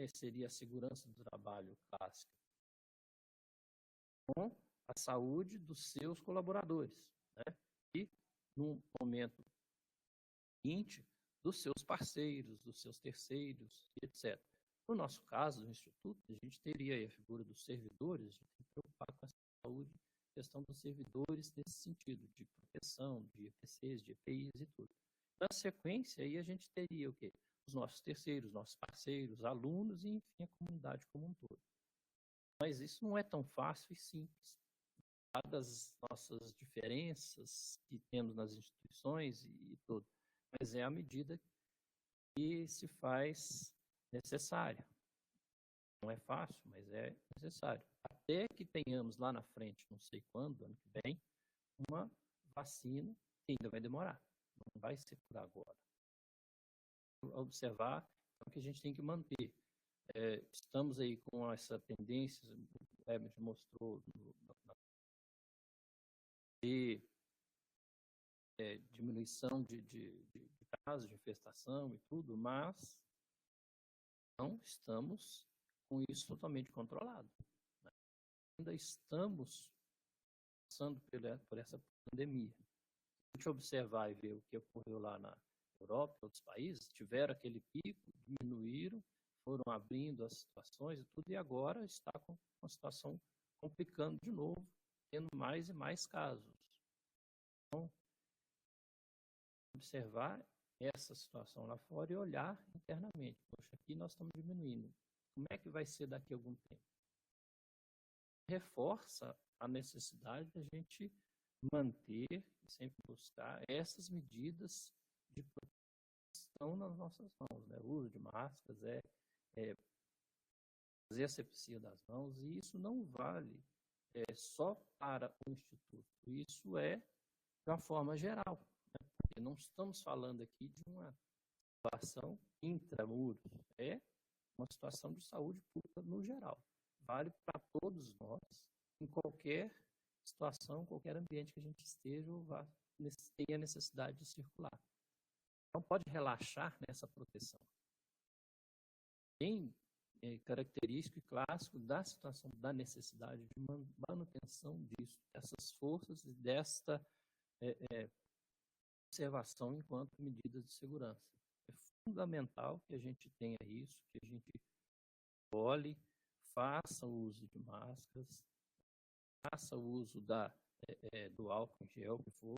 seria a segurança do trabalho clássica, com a saúde dos seus colaboradores, né? E, num momento seguinte, dos seus parceiros, dos seus terceiros, etc. No nosso caso, no Instituto, a gente teria aí a figura dos servidores, a gente tem que preocupar com essa saúde, questão dos servidores nesse sentido, de proteção, de EPCs, de EPIs e tudo. Na sequência, aí a gente teria o quê? Os nossos terceiros, nossos parceiros, alunos e, enfim, a comunidade como um todo. Mas isso não é tão fácil e simples. Dadas as nossas diferenças que temos nas instituições e tudo, mas é a medida que se faz necessária. Não é fácil, mas é necessário. Até que tenhamos lá na frente, não sei quando, ano que vem, uma vacina que ainda vai demorar. Não vai ser por agora. Observar o que a gente tem que manter. Estamos aí com essa tendência, o Herbert mostrou de diminuição de casos de infestação e tudo, mas não estamos com isso totalmente controlado. Né? Ainda estamos passando por essa pandemia. Se a gente observar e ver o que ocorreu lá na Europa, outros países, tiveram aquele pico, diminuíram, foram abrindo as situações e tudo, e agora está com a situação complicando de novo, tendo mais e mais casos. Então, observar essa situação lá fora e olhar internamente. Poxa, aqui nós estamos diminuindo. Como é que vai ser daqui a algum tempo? Reforça a necessidade da gente manter e sempre buscar essas medidas de proteção nas nossas mãos, né? O uso de máscaras, fazer a asepsia das mãos, e isso não vale só para o Instituto. Isso é de uma forma geral, né? Porque não estamos falando aqui de uma situação intramuros, é uma situação de saúde pública no geral. Vale para todos nós, em qualquer situação, qualquer ambiente que a gente esteja ou tenha necessidade de circular. Não pode relaxar nessa proteção. Tem característico e clássico da situação da necessidade de manutenção disso, dessas forças e desta observação enquanto medidas de segurança. É fundamental que a gente tenha isso, que a gente olhe, faça o uso de máscaras, faça o uso do álcool em gel, que for,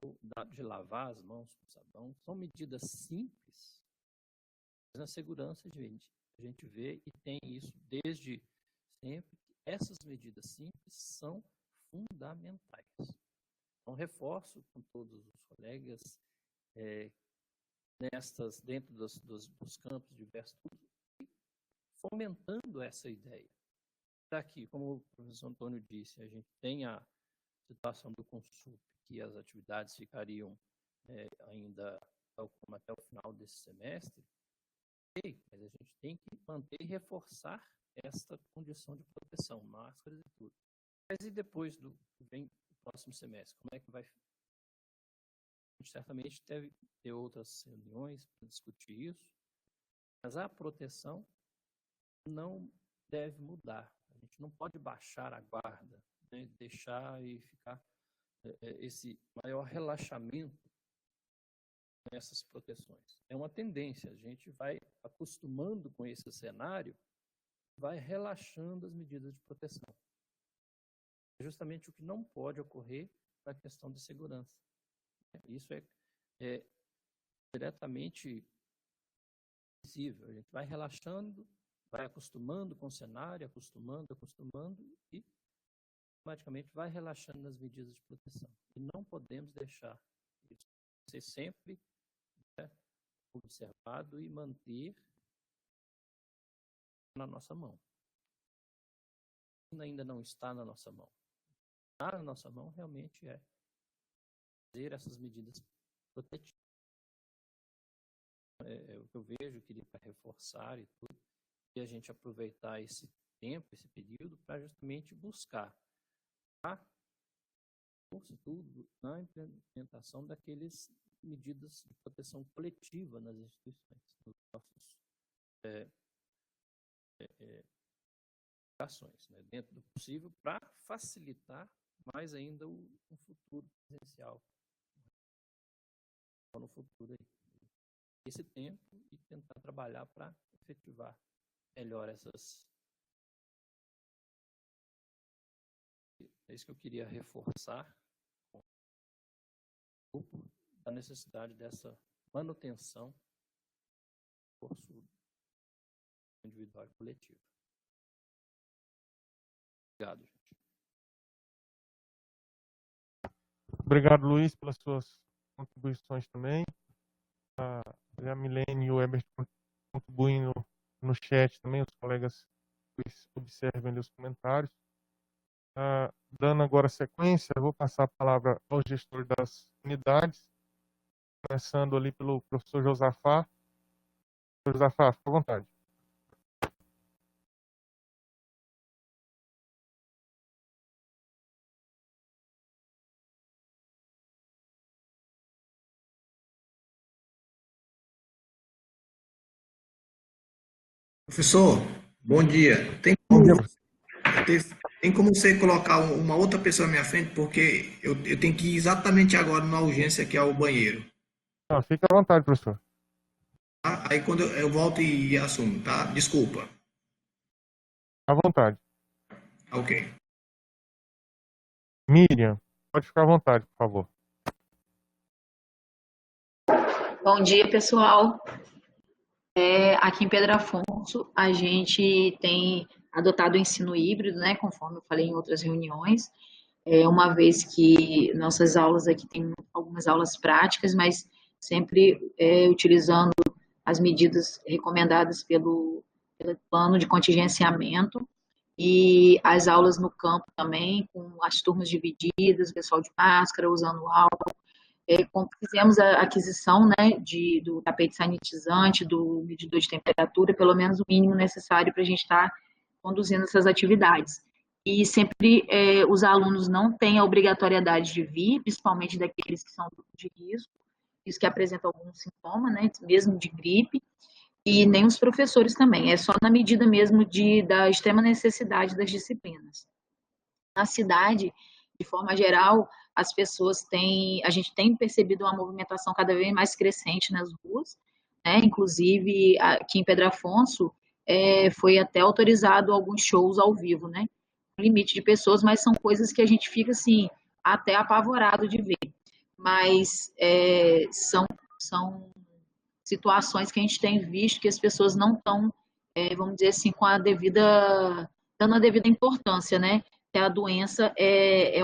de lavar as mãos com sabão. São medidas simples, mas na segurança a gente vê e tem isso desde sempre. Essas medidas simples são fundamentais. Então, reforço com todos os colegas dentro dos campos diversos, fomentando essa ideia. Aqui, como o professor Antônio disse, a gente tem a situação do Consup, que as atividades ficariam ainda como até o final desse semestre, mas a gente tem que manter e reforçar essa condição de proteção, máscaras e tudo. Mas e depois vem o próximo semestre, como é que vai ficar? A gente certamente deve ter outras reuniões para discutir isso, mas a proteção não deve mudar. A gente não pode baixar a guarda, né? Deixar e ficar esse maior relaxamento nessas proteções. É uma tendência, a gente vai acostumando com esse cenário, vai relaxando as medidas de proteção. É justamente o que não pode ocorrer na questão de segurança. Isso é diretamente visível. A gente vai relaxando, vai acostumando com o cenário, acostumando e automaticamente vai relaxando nas medidas de proteção. E não podemos deixar isso ser sempre observado e manter na nossa mão. Ainda não está na nossa mão. Na nossa mão realmente é fazer essas medidas protetivas. É o que eu vejo, eu queria reforçar e tudo, e a gente aproveitar esse tempo, esse período, para justamente buscar tudo na implementação daquelas medidas de proteção coletiva nas instituições, nos nossos ações, né, dentro do possível, para facilitar mais ainda um futuro presencial no futuro aí. Esse tempo e tentar trabalhar para efetivar melhor essas. É isso que eu queria reforçar com o grupo, da necessidade dessa manutenção do esforço individual e coletivo. Obrigado, gente. Obrigado, Luiz, pelas suas contribuições também. A Milene e o Herbert contribuem no chat também, os colegas observem ali os comentários. Dando agora sequência, eu vou passar a palavra ao gestor das unidades, começando ali pelo professor Josafá. Professor Josafá, fica à vontade. Professor, bom dia. Tem como você colocar uma outra pessoa na minha frente? Porque eu tenho que ir exatamente agora na urgência, que é o banheiro. Fica à vontade, professor. Tá? Aí quando eu volto e assumo, tá? Desculpa. À vontade. Ok. Miriam, pode ficar à vontade, por favor. Bom dia, pessoal. Aqui em Pedro Afonso, a gente tem adotado o ensino híbrido, né, conforme eu falei em outras reuniões, uma vez que nossas aulas aqui têm algumas aulas práticas, mas sempre utilizando as medidas recomendadas pelo plano de contingenciamento, e as aulas no campo também, com as turmas divididas, o pessoal de máscara, usando álcool. Fizemos a aquisição, né, do tapete sanitizante, do medidor de temperatura, pelo menos o mínimo necessário para a gente estar conduzindo essas atividades. E sempre os alunos não têm a obrigatoriedade de vir, principalmente daqueles que são de risco, os que apresentam algum sintoma, né, mesmo de gripe, e nem os professores também. É só na medida mesmo da extrema necessidade das disciplinas. Na cidade, de forma geral, as pessoas a gente tem percebido uma movimentação cada vez mais crescente nas ruas, né? Inclusive aqui em Pedro Afonso foi até autorizado alguns shows ao vivo, né? Limite de pessoas, mas são coisas que a gente fica assim até apavorado de ver. Mas são situações que a gente tem visto que as pessoas não estão, vamos dizer assim, dando a devida importância, né? Que a doença é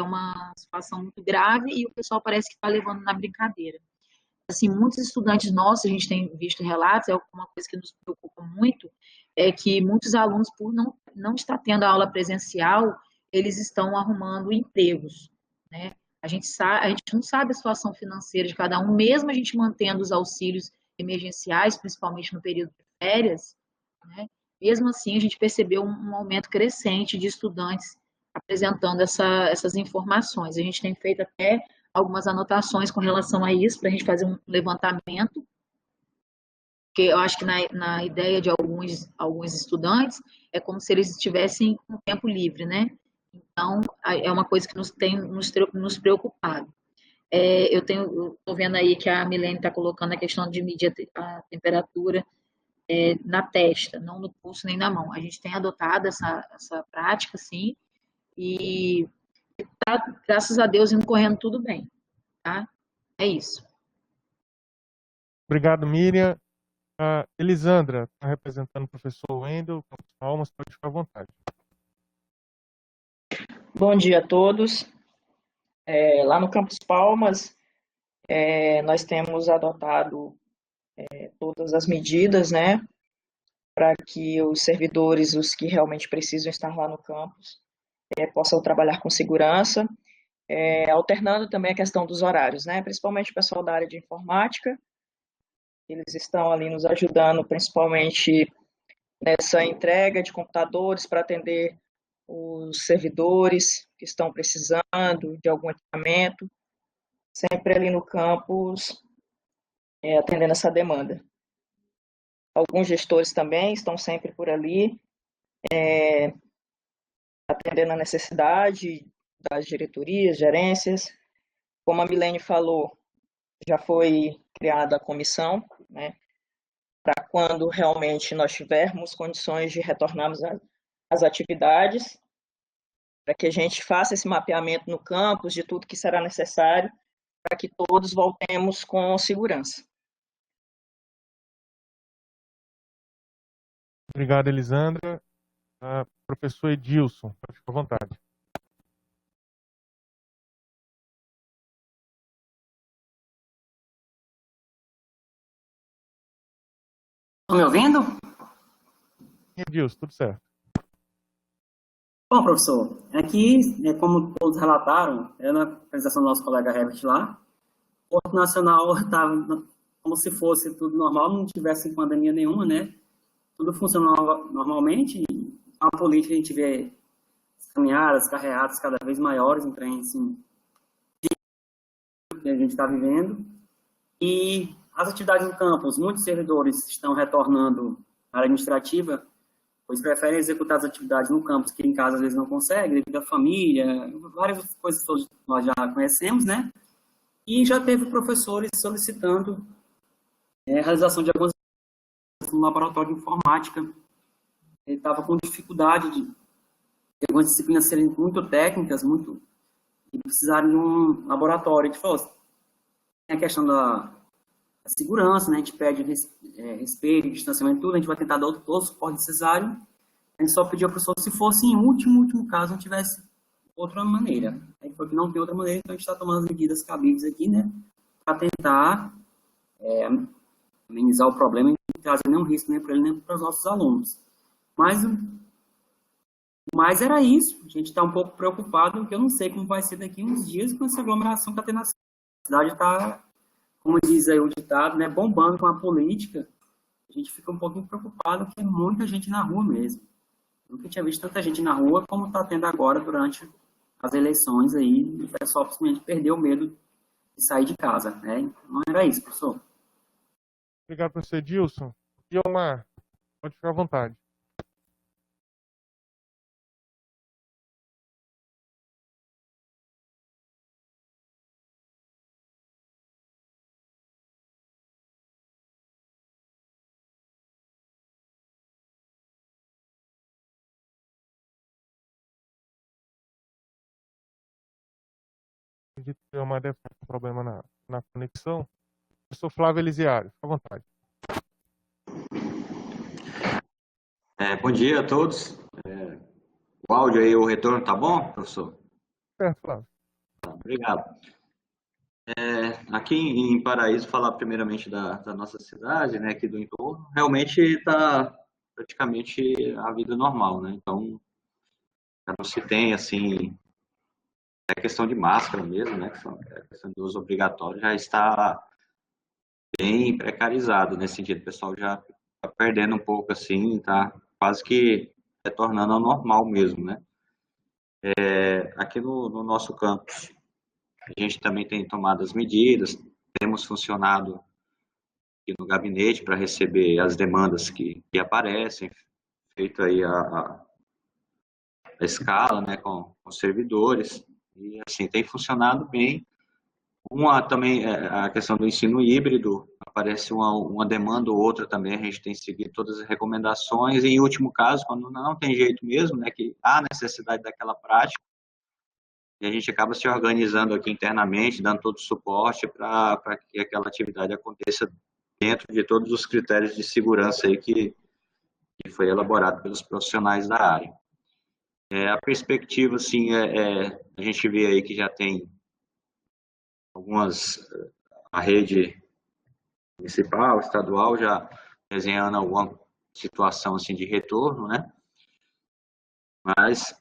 uma situação muito grave e o pessoal parece que está levando na brincadeira. Assim, muitos estudantes nossos, a gente tem visto relatos, é uma coisa que nos preocupa muito, é que muitos alunos, por não estar tendo a aula presencial, eles estão arrumando empregos, né? A gente não sabe a situação financeira de cada um, mesmo a gente mantendo os auxílios emergenciais, principalmente no período de férias, né? Mesmo assim, a gente percebeu um aumento crescente de estudantes apresentando essas informações. A gente tem feito até algumas anotações com relação a isso, para a gente fazer um levantamento, porque eu acho que na ideia de alguns estudantes, é como se eles estivessem com tempo livre, né? Então, é uma coisa que tem nos preocupado. Eu estou vendo aí que a Milene está colocando a questão de medir a temperatura na testa, não no pulso nem na mão. A gente tem adotado essa prática, sim, e tá, graças a Deus, indo correndo tudo bem, tá? É isso. Obrigado, Miriam. Elisandra, está representando o professor Wendel, Campos Palmas, pode ficar à vontade. Bom dia a todos. Lá no Campus Palmas, nós temos adotado todas as medidas, né, para que os servidores, os que realmente precisam estar lá no campus, possam trabalhar com segurança, alternando também a questão dos horários, né, principalmente o pessoal da área de informática. Eles estão ali nos ajudando, principalmente nessa entrega de computadores para atender os servidores que estão precisando de algum equipamento, sempre ali no campus, atendendo essa demanda. Alguns gestores também estão sempre por ali, atendendo a necessidade das diretorias, gerências. Como a Milene falou, já foi criada a comissão, né, para quando realmente nós tivermos condições de retornarmos às atividades, para que a gente faça esse mapeamento no campus de tudo que será necessário para que todos voltemos com segurança. Obrigado, Elisandra. Professor Edilson, pode ficar à vontade. Estão me ouvindo? Edilson, tudo certo. Bom, professor, aqui, como todos relataram, na apresentação do nosso colega Herbert lá, o Porto Nacional estava como se fosse tudo normal, não tivesse pandemia nenhuma, né? Tudo funcionava normalmente, e a política a gente vê caminhadas, carreatas cada vez maiores em trem, assim, que a gente está vivendo. E as atividades no campus, muitos servidores estão retornando à área administrativa, pois preferem executar as atividades no campus, que em casa às vezes não conseguem, devido à família, várias coisas que nós já conhecemos, né? E já teve professores solicitando a realização de algumas no laboratório de informática. Ele estava com dificuldade de algumas disciplinas serem muito técnicas, e precisarem de um laboratório. Ele falou, tem a questão da segurança, né? A gente pede respeito, distanciamento, tudo, a gente vai tentar dar todo o suporte necessário. A gente só pediu para a pessoa, se fosse em último caso, não tivesse outra maneira. Aí foi que não tem outra maneira, então a gente está tomando as medidas cabíveis aqui, né? Para tentar amenizar o problema e não trazer nenhum risco nem para ele, nem para os nossos alunos. Mas era isso. A gente está um pouco preocupado, porque eu não sei como vai ser daqui uns dias com essa aglomeração que está tendo na cidade. Está, como diz aí o ditado, né, bombando com a política. A gente fica um pouquinho preocupado, porque é muita gente na rua mesmo. Nunca tinha visto tanta gente na rua como está tendo agora durante as eleições aí. E o pessoal simplesmente perdeu o medo de sair de casa, né? Não era isso, professor. Obrigado, professor Edilson. Guilmar, pode ficar à vontade. Acredito que o Guilmar deve estar com problema na conexão. Professor Flávio Elisiário, fica à vontade. Bom dia a todos. O áudio aí, o retorno tá bom, professor? Certo, Flávio. Obrigado. Aqui em Paraíso, falar primeiramente da nossa cidade, né, aqui do entorno, realmente está praticamente a vida normal, né? Então, já não se tem, assim, a questão de máscara mesmo, né, a questão do uso obrigatório já está bem precarizado nesse sentido. O pessoal já está perdendo um pouco, assim, tá quase que retornando ao normal mesmo, né? Aqui no nosso campus, a gente também tem tomado as medidas, temos funcionado aqui no gabinete para receber as demandas que aparecem, feito aí a escala, né, com os servidores, e assim, tem funcionado bem. Também a questão do ensino híbrido, aparece uma demanda ou outra também, a gente tem seguido todas as recomendações, e em último caso, quando não tem jeito mesmo, né, que há necessidade daquela prática, e a gente acaba se organizando aqui internamente, dando todo o suporte para que aquela atividade aconteça dentro de todos os critérios de segurança aí que foi elaborado pelos profissionais da área. A perspectiva, assim, a gente vê aí que já tem a rede municipal, estadual, já desenhando alguma situação assim de retorno, né? Mas,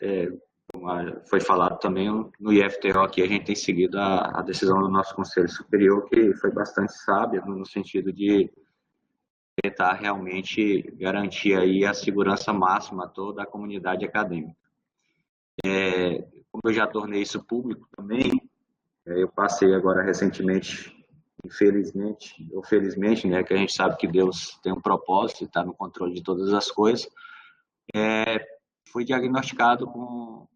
como foi falado também no IFTO aqui, a gente tem seguido a decisão do nosso Conselho Superior, que foi bastante sábia no sentido de tentar realmente garantir aí a segurança máxima a toda a comunidade acadêmica. Como eu já tornei isso público também, eu passei agora recentemente, infelizmente, ou felizmente, né, que a gente sabe que Deus tem um propósito e está no controle de todas as coisas, fui diagnosticado com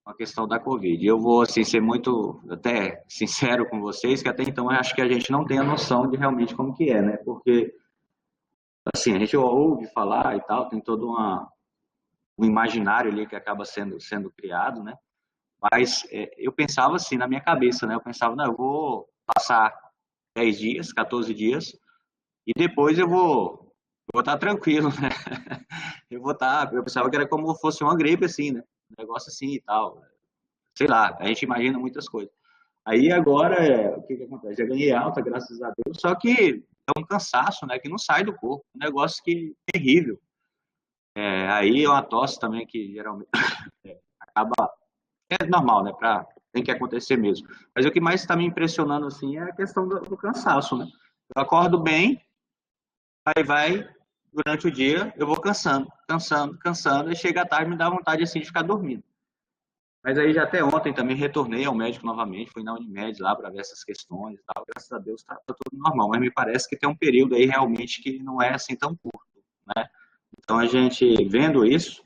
a questão da Covid. Eu vou assim, ser muito até sincero com vocês, que até então eu acho que a gente não tem a noção de realmente como que é, né? Porque assim, a gente ouve falar e tal, tem todo um imaginário ali que acaba sendo criado, né? Mas eu pensava assim na minha cabeça, né? Eu pensava, não, eu vou passar 10 dias, 14 dias, e depois eu vou estar tranquilo, né? Eu pensava que era como fosse uma gripe, assim, né? Um negócio assim e tal. Sei lá, a gente imagina muitas coisas. Aí agora, o que acontece? Já ganhei alta, graças a Deus, só que é um cansaço, né? Que não sai do corpo. Um negócio que é terrível. Aí é uma tosse também que geralmente acaba... É normal, né? Tem que acontecer mesmo. Mas o que mais está me impressionando, assim, é a questão do cansaço, né? Eu acordo bem, aí durante o dia, eu vou cansando, e chega à tarde me dá vontade, assim, de ficar dormindo. Mas aí já até ontem também retornei ao médico novamente, fui na Unimed lá para ver essas questões e tal. Graças a Deus está tudo normal, mas me parece que tem um período aí realmente que não é assim tão curto, né? Então a gente vendo isso,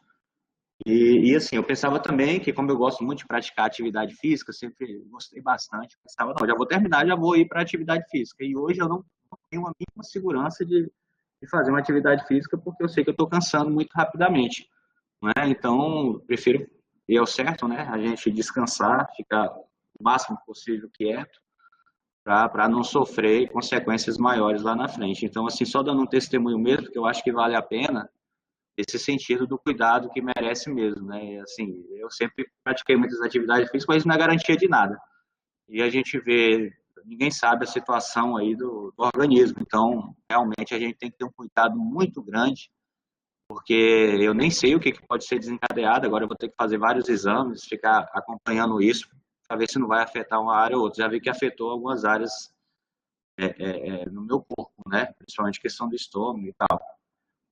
e assim, eu pensava também que, como eu gosto muito de praticar atividade física, sempre gostei bastante, pensava, não, já vou terminar, já vou ir para atividade física. E hoje eu não tenho a mínima segurança de fazer uma atividade física, porque eu sei que eu estou cansando muito rapidamente, né? Então, prefiro, e é o certo, né, a gente descansar, ficar o máximo possível quieto, para não sofrer consequências maiores lá na frente. Então, assim, só dando um testemunho mesmo, que eu acho que vale a pena, esse sentido do cuidado que merece mesmo, né? Assim, eu sempre pratiquei muitas atividades físicas, mas isso não é garantia de nada. E a gente vê, ninguém sabe a situação aí do organismo, então, realmente, a gente tem que ter um cuidado muito grande, porque eu nem sei o que pode ser desencadeado, agora eu vou ter que fazer vários exames, ficar acompanhando isso, para ver se não vai afetar uma área ou outra. Já vi que afetou algumas áreas no meu corpo, né? Principalmente questão do estômago e tal.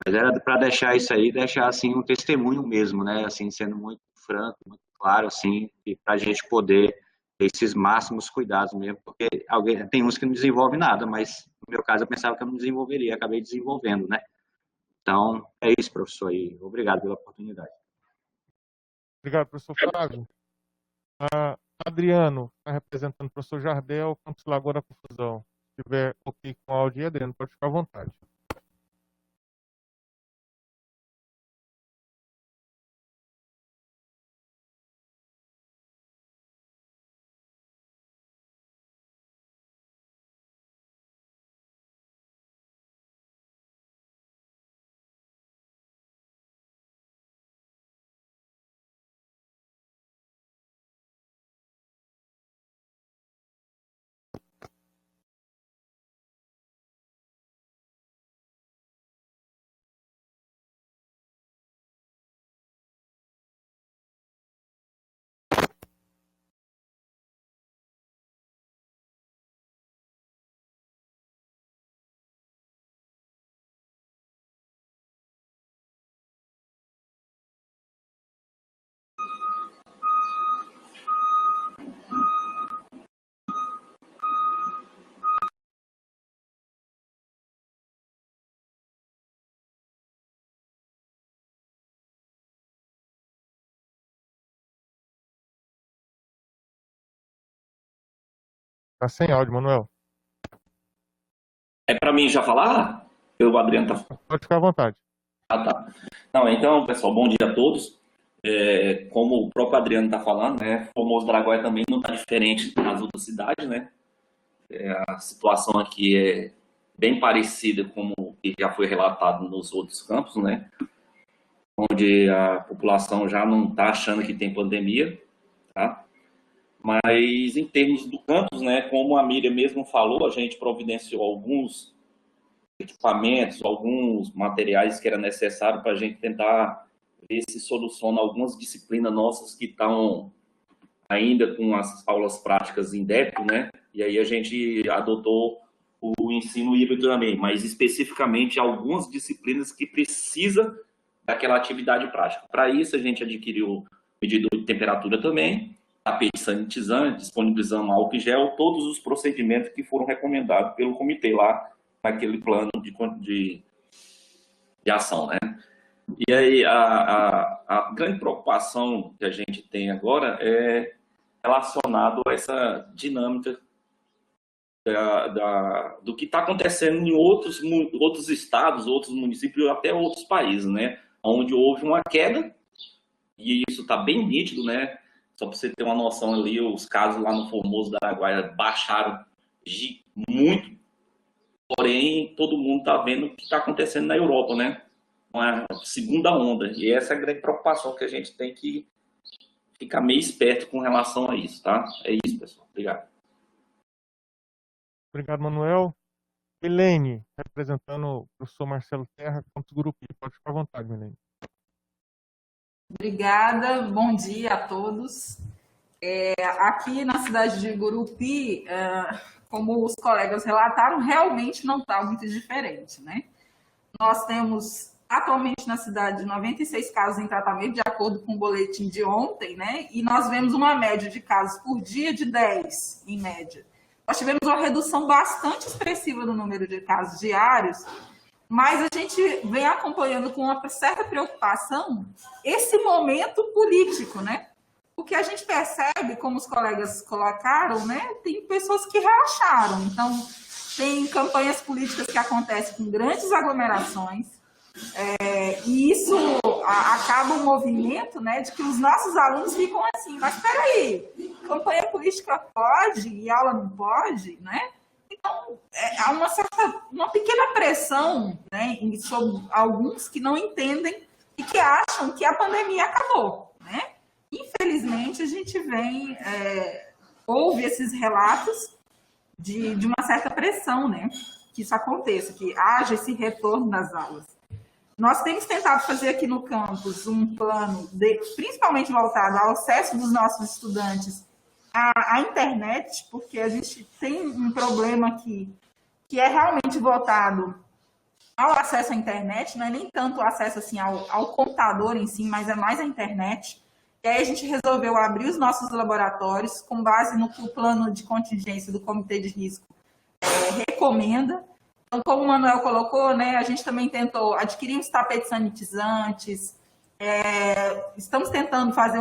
Mas era para deixar isso aí, deixar assim um testemunho mesmo, né? Assim, sendo muito franco, muito claro, assim, para a gente poder ter esses máximos cuidados mesmo, porque tem uns que não desenvolvem nada, mas no meu caso eu pensava que eu não desenvolveria, acabei desenvolvendo, né? Então, é isso, professor, aí. Obrigado pela oportunidade. Obrigado, professor Flávio. Adriano, está representando o professor Jardel, Campos Lagoa da Confusão. Se tiver ok com o áudio, Adriano, pode ficar à vontade. Está sem áudio, Manuel. É para mim já falar? O Adriano tá... Pode ficar à vontade. Ah, tá. Não, então, pessoal, bom dia a todos. Como o próprio Adriano está falando, né, Formoso do Araguaia também não está diferente das outras cidades, né? A situação aqui é bem parecida com o que já foi relatado nos outros campos, né? Onde a população já não está achando que tem pandemia, tá? Mas em termos do campus, né, como a Miriam mesmo falou, a gente providenciou alguns equipamentos, alguns materiais que era necessário para a gente tentar ver se soluciona algumas disciplinas nossas que estão ainda com as aulas práticas em débito, né? E aí a gente adotou o ensino híbrido também, mas especificamente algumas disciplinas que precisa daquela atividade prática. Para isso a gente adquiriu medidor de temperatura também, tapete sanitizante, disponibilizamos álcool em gel, todos os procedimentos que foram recomendados pelo comitê lá, naquele plano de ação, né? E aí, a grande preocupação que a gente tem agora é relacionado a essa dinâmica do que está acontecendo em outros estados, outros municípios, até outros países, né? Onde houve uma queda, e isso está bem nítido, né? Só para você ter uma noção ali, os casos lá no Formoso do Araguaia baixaram muito, porém todo mundo está vendo o que está acontecendo na Europa, né? Uma segunda onda, e essa é a grande preocupação que a gente tem que ficar meio esperto com relação a isso, tá? É isso, pessoal. Obrigado. Obrigado, Manuel. Milene, representando o professor Marcelo Terra, Campos Gurupi. Pode ficar à vontade, Milene. Obrigada, bom dia a todos. Aqui na cidade de Gurupi, como os colegas relataram, realmente não está muito diferente, né? Nós temos atualmente na cidade 96 casos em tratamento, de acordo com o boletim de ontem, né? E nós vemos uma média de casos por dia de 10, em média. Nós tivemos uma redução bastante expressiva no número de casos diários, mas a gente vem acompanhando com uma certa preocupação esse momento político, né? Porque a gente percebe, como os colegas colocaram, né? Tem pessoas que relaxaram. Então, tem campanhas políticas que acontecem com grandes aglomerações, e isso acaba um movimento, né, de que os nossos alunos ficam assim, mas espera aí, campanha política pode e aula não pode, né? Então, há uma pequena pressão, né, sobre alguns que não entendem e que acham que a pandemia acabou, né? Infelizmente, a gente ouve esses relatos de uma certa pressão, né? Que isso aconteça, que haja esse retorno das aulas. Nós temos tentado fazer aqui no campus um plano, principalmente voltado ao acesso dos nossos estudantes à internet, porque a gente tem um problema aqui que é realmente voltado ao acesso à internet, não é nem tanto o acesso assim, ao computador em si, mas é mais a internet. E aí a gente resolveu abrir os nossos laboratórios com base no que o plano de contingência do Comitê de Risco recomenda. Então, como o Manuel colocou, né, a gente também tentou adquirir uns tapetes sanitizantes, estamos tentando fazer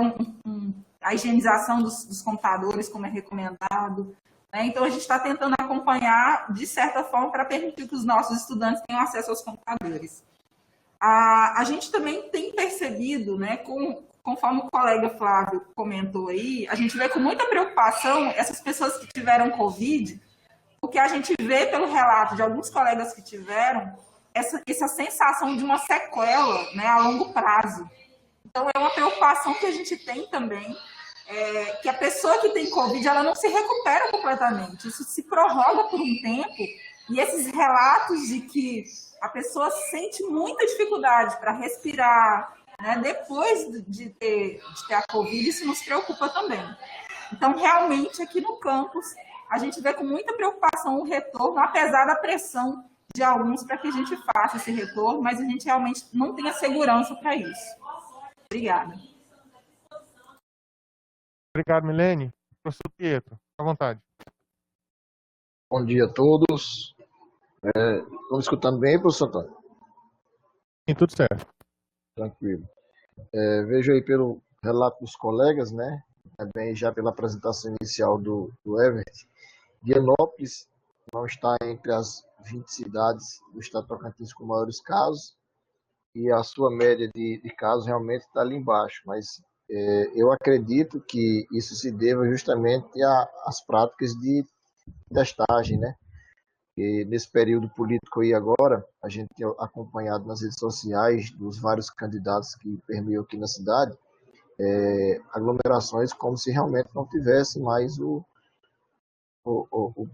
a higienização dos computadores, como é recomendado. Né? Então, a gente está tentando acompanhar, de certa forma, para permitir que os nossos estudantes tenham acesso aos computadores. A gente também tem percebido, né, conforme o colega Flávio comentou aí, a gente vê com muita preocupação essas pessoas que tiveram Covid, porque a gente vê pelo relato de alguns colegas que tiveram essa sensação de uma sequela, né, a longo prazo. Então, é uma preocupação que a gente tem também, que a pessoa que tem Covid, ela não se recupera completamente. Isso se prorroga por um tempo, e esses relatos de que a pessoa sente muita dificuldade para respirar, né, depois de ter a Covid, isso nos preocupa também. Então, realmente, aqui no campus, a gente vê com muita preocupação o retorno, apesar da pressão de alguns para que a gente faça esse retorno, mas a gente realmente não tem a segurança para isso. Obrigada. Obrigado, Milene. Professor Pietro, à vontade. Bom dia a todos. Estão me escutando bem, professor Antônio? Sim, tudo certo. Tranquilo. Vejo aí pelo relato dos colegas, né? Também já pela apresentação inicial do Evert, Vianópolis não está entre as 20 cidades do estado de Tocantins com maiores casos, e a sua média de casos realmente está ali embaixo, mas eu acredito que isso se deva justamente às práticas de testagem, né? E nesse período político aí agora, a gente tem acompanhado nas redes sociais dos vários candidatos que permeiam aqui na cidade, aglomerações como se realmente não tivesse mais o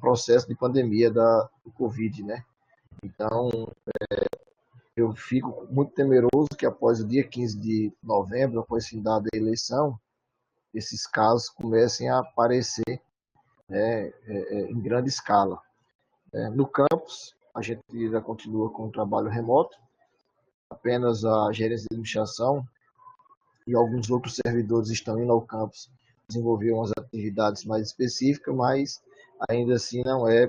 processo de pandemia do Covid, né? Então, eu fico muito temeroso que após o dia 15 de novembro, após findada a eleição, esses casos comecem a aparecer, né, em grande escala. No campus, a gente ainda continua com o trabalho remoto, apenas a gerência de administração e alguns outros servidores estão indo ao campus desenvolver umas atividades mais específicas, mas ainda assim não é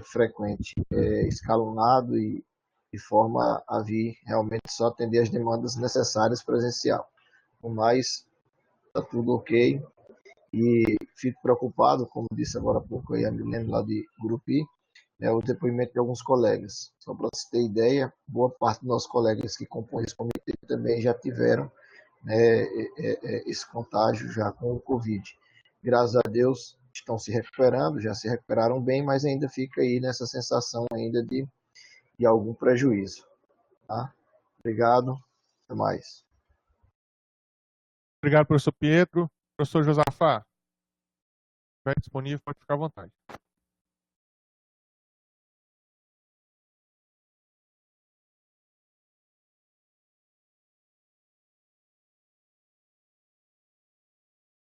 frequente, escalonado e de forma a vir realmente só atender as demandas necessárias presencial. Mas está tudo ok, e fico preocupado, como disse agora há pouco aí a Milene lá de Gurupi, o depoimento de alguns colegas. Só para você ter ideia, boa parte dos nossos colegas que compõem esse comitê também já tiveram, né, esse contágio já com o Covid. Graças a Deus estão se recuperando, já se recuperaram bem, mas ainda fica aí nessa sensação ainda de algum prejuízo. Tá? Obrigado, até mais. Obrigado, professor Pietro. Professor Josafá, se estiver disponível, pode ficar à vontade.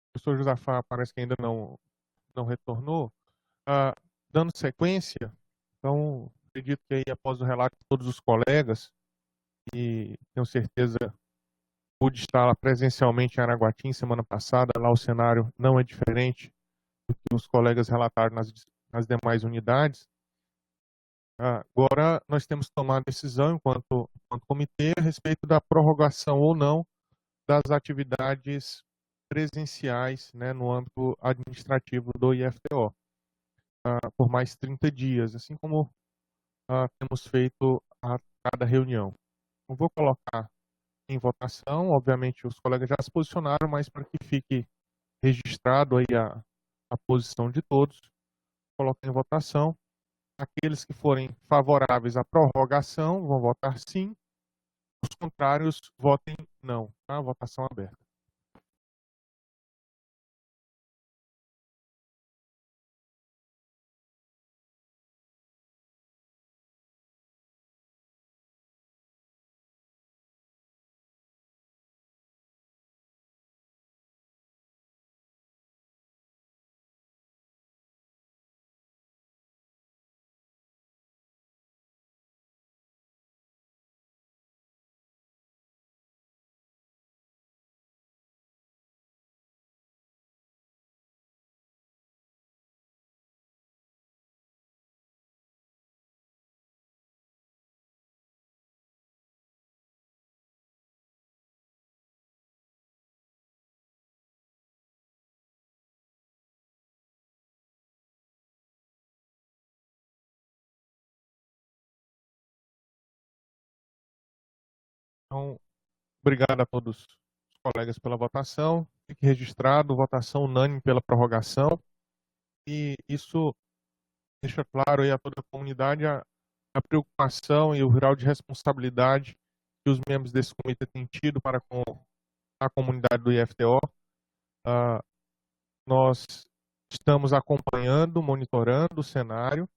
O professor Josafá parece que ainda não retornou. Dando sequência, então, acredito que aí após o relato de todos os colegas, e tenho certeza pude estar lá presencialmente em Araguatim semana passada, lá o cenário não é diferente do que os colegas relataram nas demais unidades. Agora nós temos que tomar a decisão enquanto comitê a respeito da prorrogação ou não das atividades presenciais, né, no âmbito administrativo do IFTO, por mais 30 dias, assim como temos feito a cada reunião. Eu vou colocar em votação, obviamente os colegas já se posicionaram, mas para que fique registrado aí a posição de todos, coloco em votação. Aqueles que forem favoráveis à prorrogação vão votar sim. Os contrários votem não. Tá? Votação aberta. Então, obrigado a todos os colegas pela votação. Fique registrado, votação unânime pela prorrogação. E isso deixa claro aí a toda a comunidade a preocupação e o grau de responsabilidade que os membros desse comitê têm tido para com a comunidade do IFTO. Nós estamos acompanhando, monitorando o cenário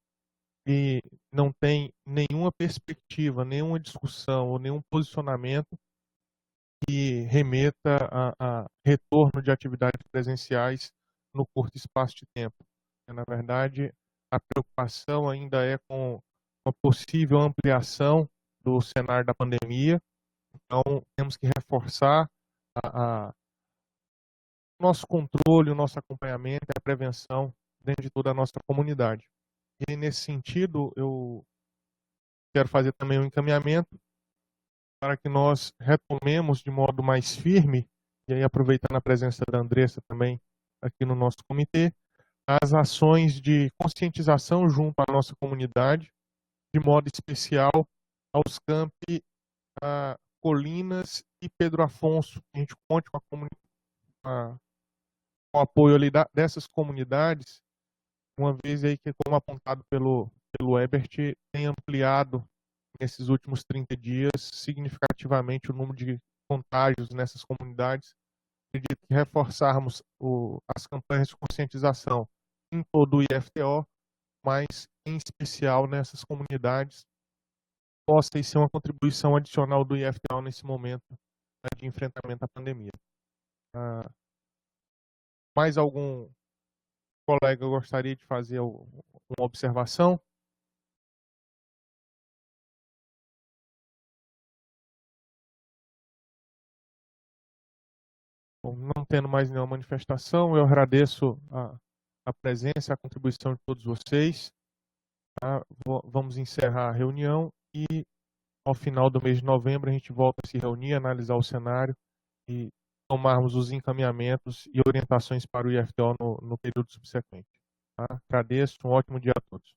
e não tem nenhuma perspectiva, nenhuma discussão ou nenhum posicionamento que remeta a retorno de atividades presenciais no curto espaço de tempo. Na verdade, a preocupação ainda é com a possível ampliação do cenário da pandemia. Então, temos que reforçar o nosso controle, o nosso acompanhamento e a prevenção dentro de toda a nossa comunidade. E nesse sentido, eu quero fazer também um encaminhamento para que nós retomemos de modo mais firme, e aí aproveitando a presença da Andressa também aqui no nosso comitê, as ações de conscientização junto à nossa comunidade, de modo especial aos campi Colinas e Pedro Afonso. A gente conte com o apoio ali dessas comunidades, uma vez aí que, como apontado pelo Ebert, tem ampliado nesses últimos 30 dias significativamente o número de contágios nessas comunidades. Acredito que reforçarmos as campanhas de conscientização em todo o IFTO, mas em especial nessas comunidades, possa ser uma contribuição adicional do IFTO nesse momento de enfrentamento à pandemia. Mais algum colega gostaria de fazer uma observação? Bom, não tendo mais nenhuma manifestação, eu agradeço a presença e a contribuição de todos vocês. Tá? Vamos encerrar a reunião e, ao final do mês de novembro, a gente volta a se reunir, analisar o cenário e tomarmos os encaminhamentos e orientações para o IFTO no período subsequente. Tá? Agradeço, um ótimo dia a todos.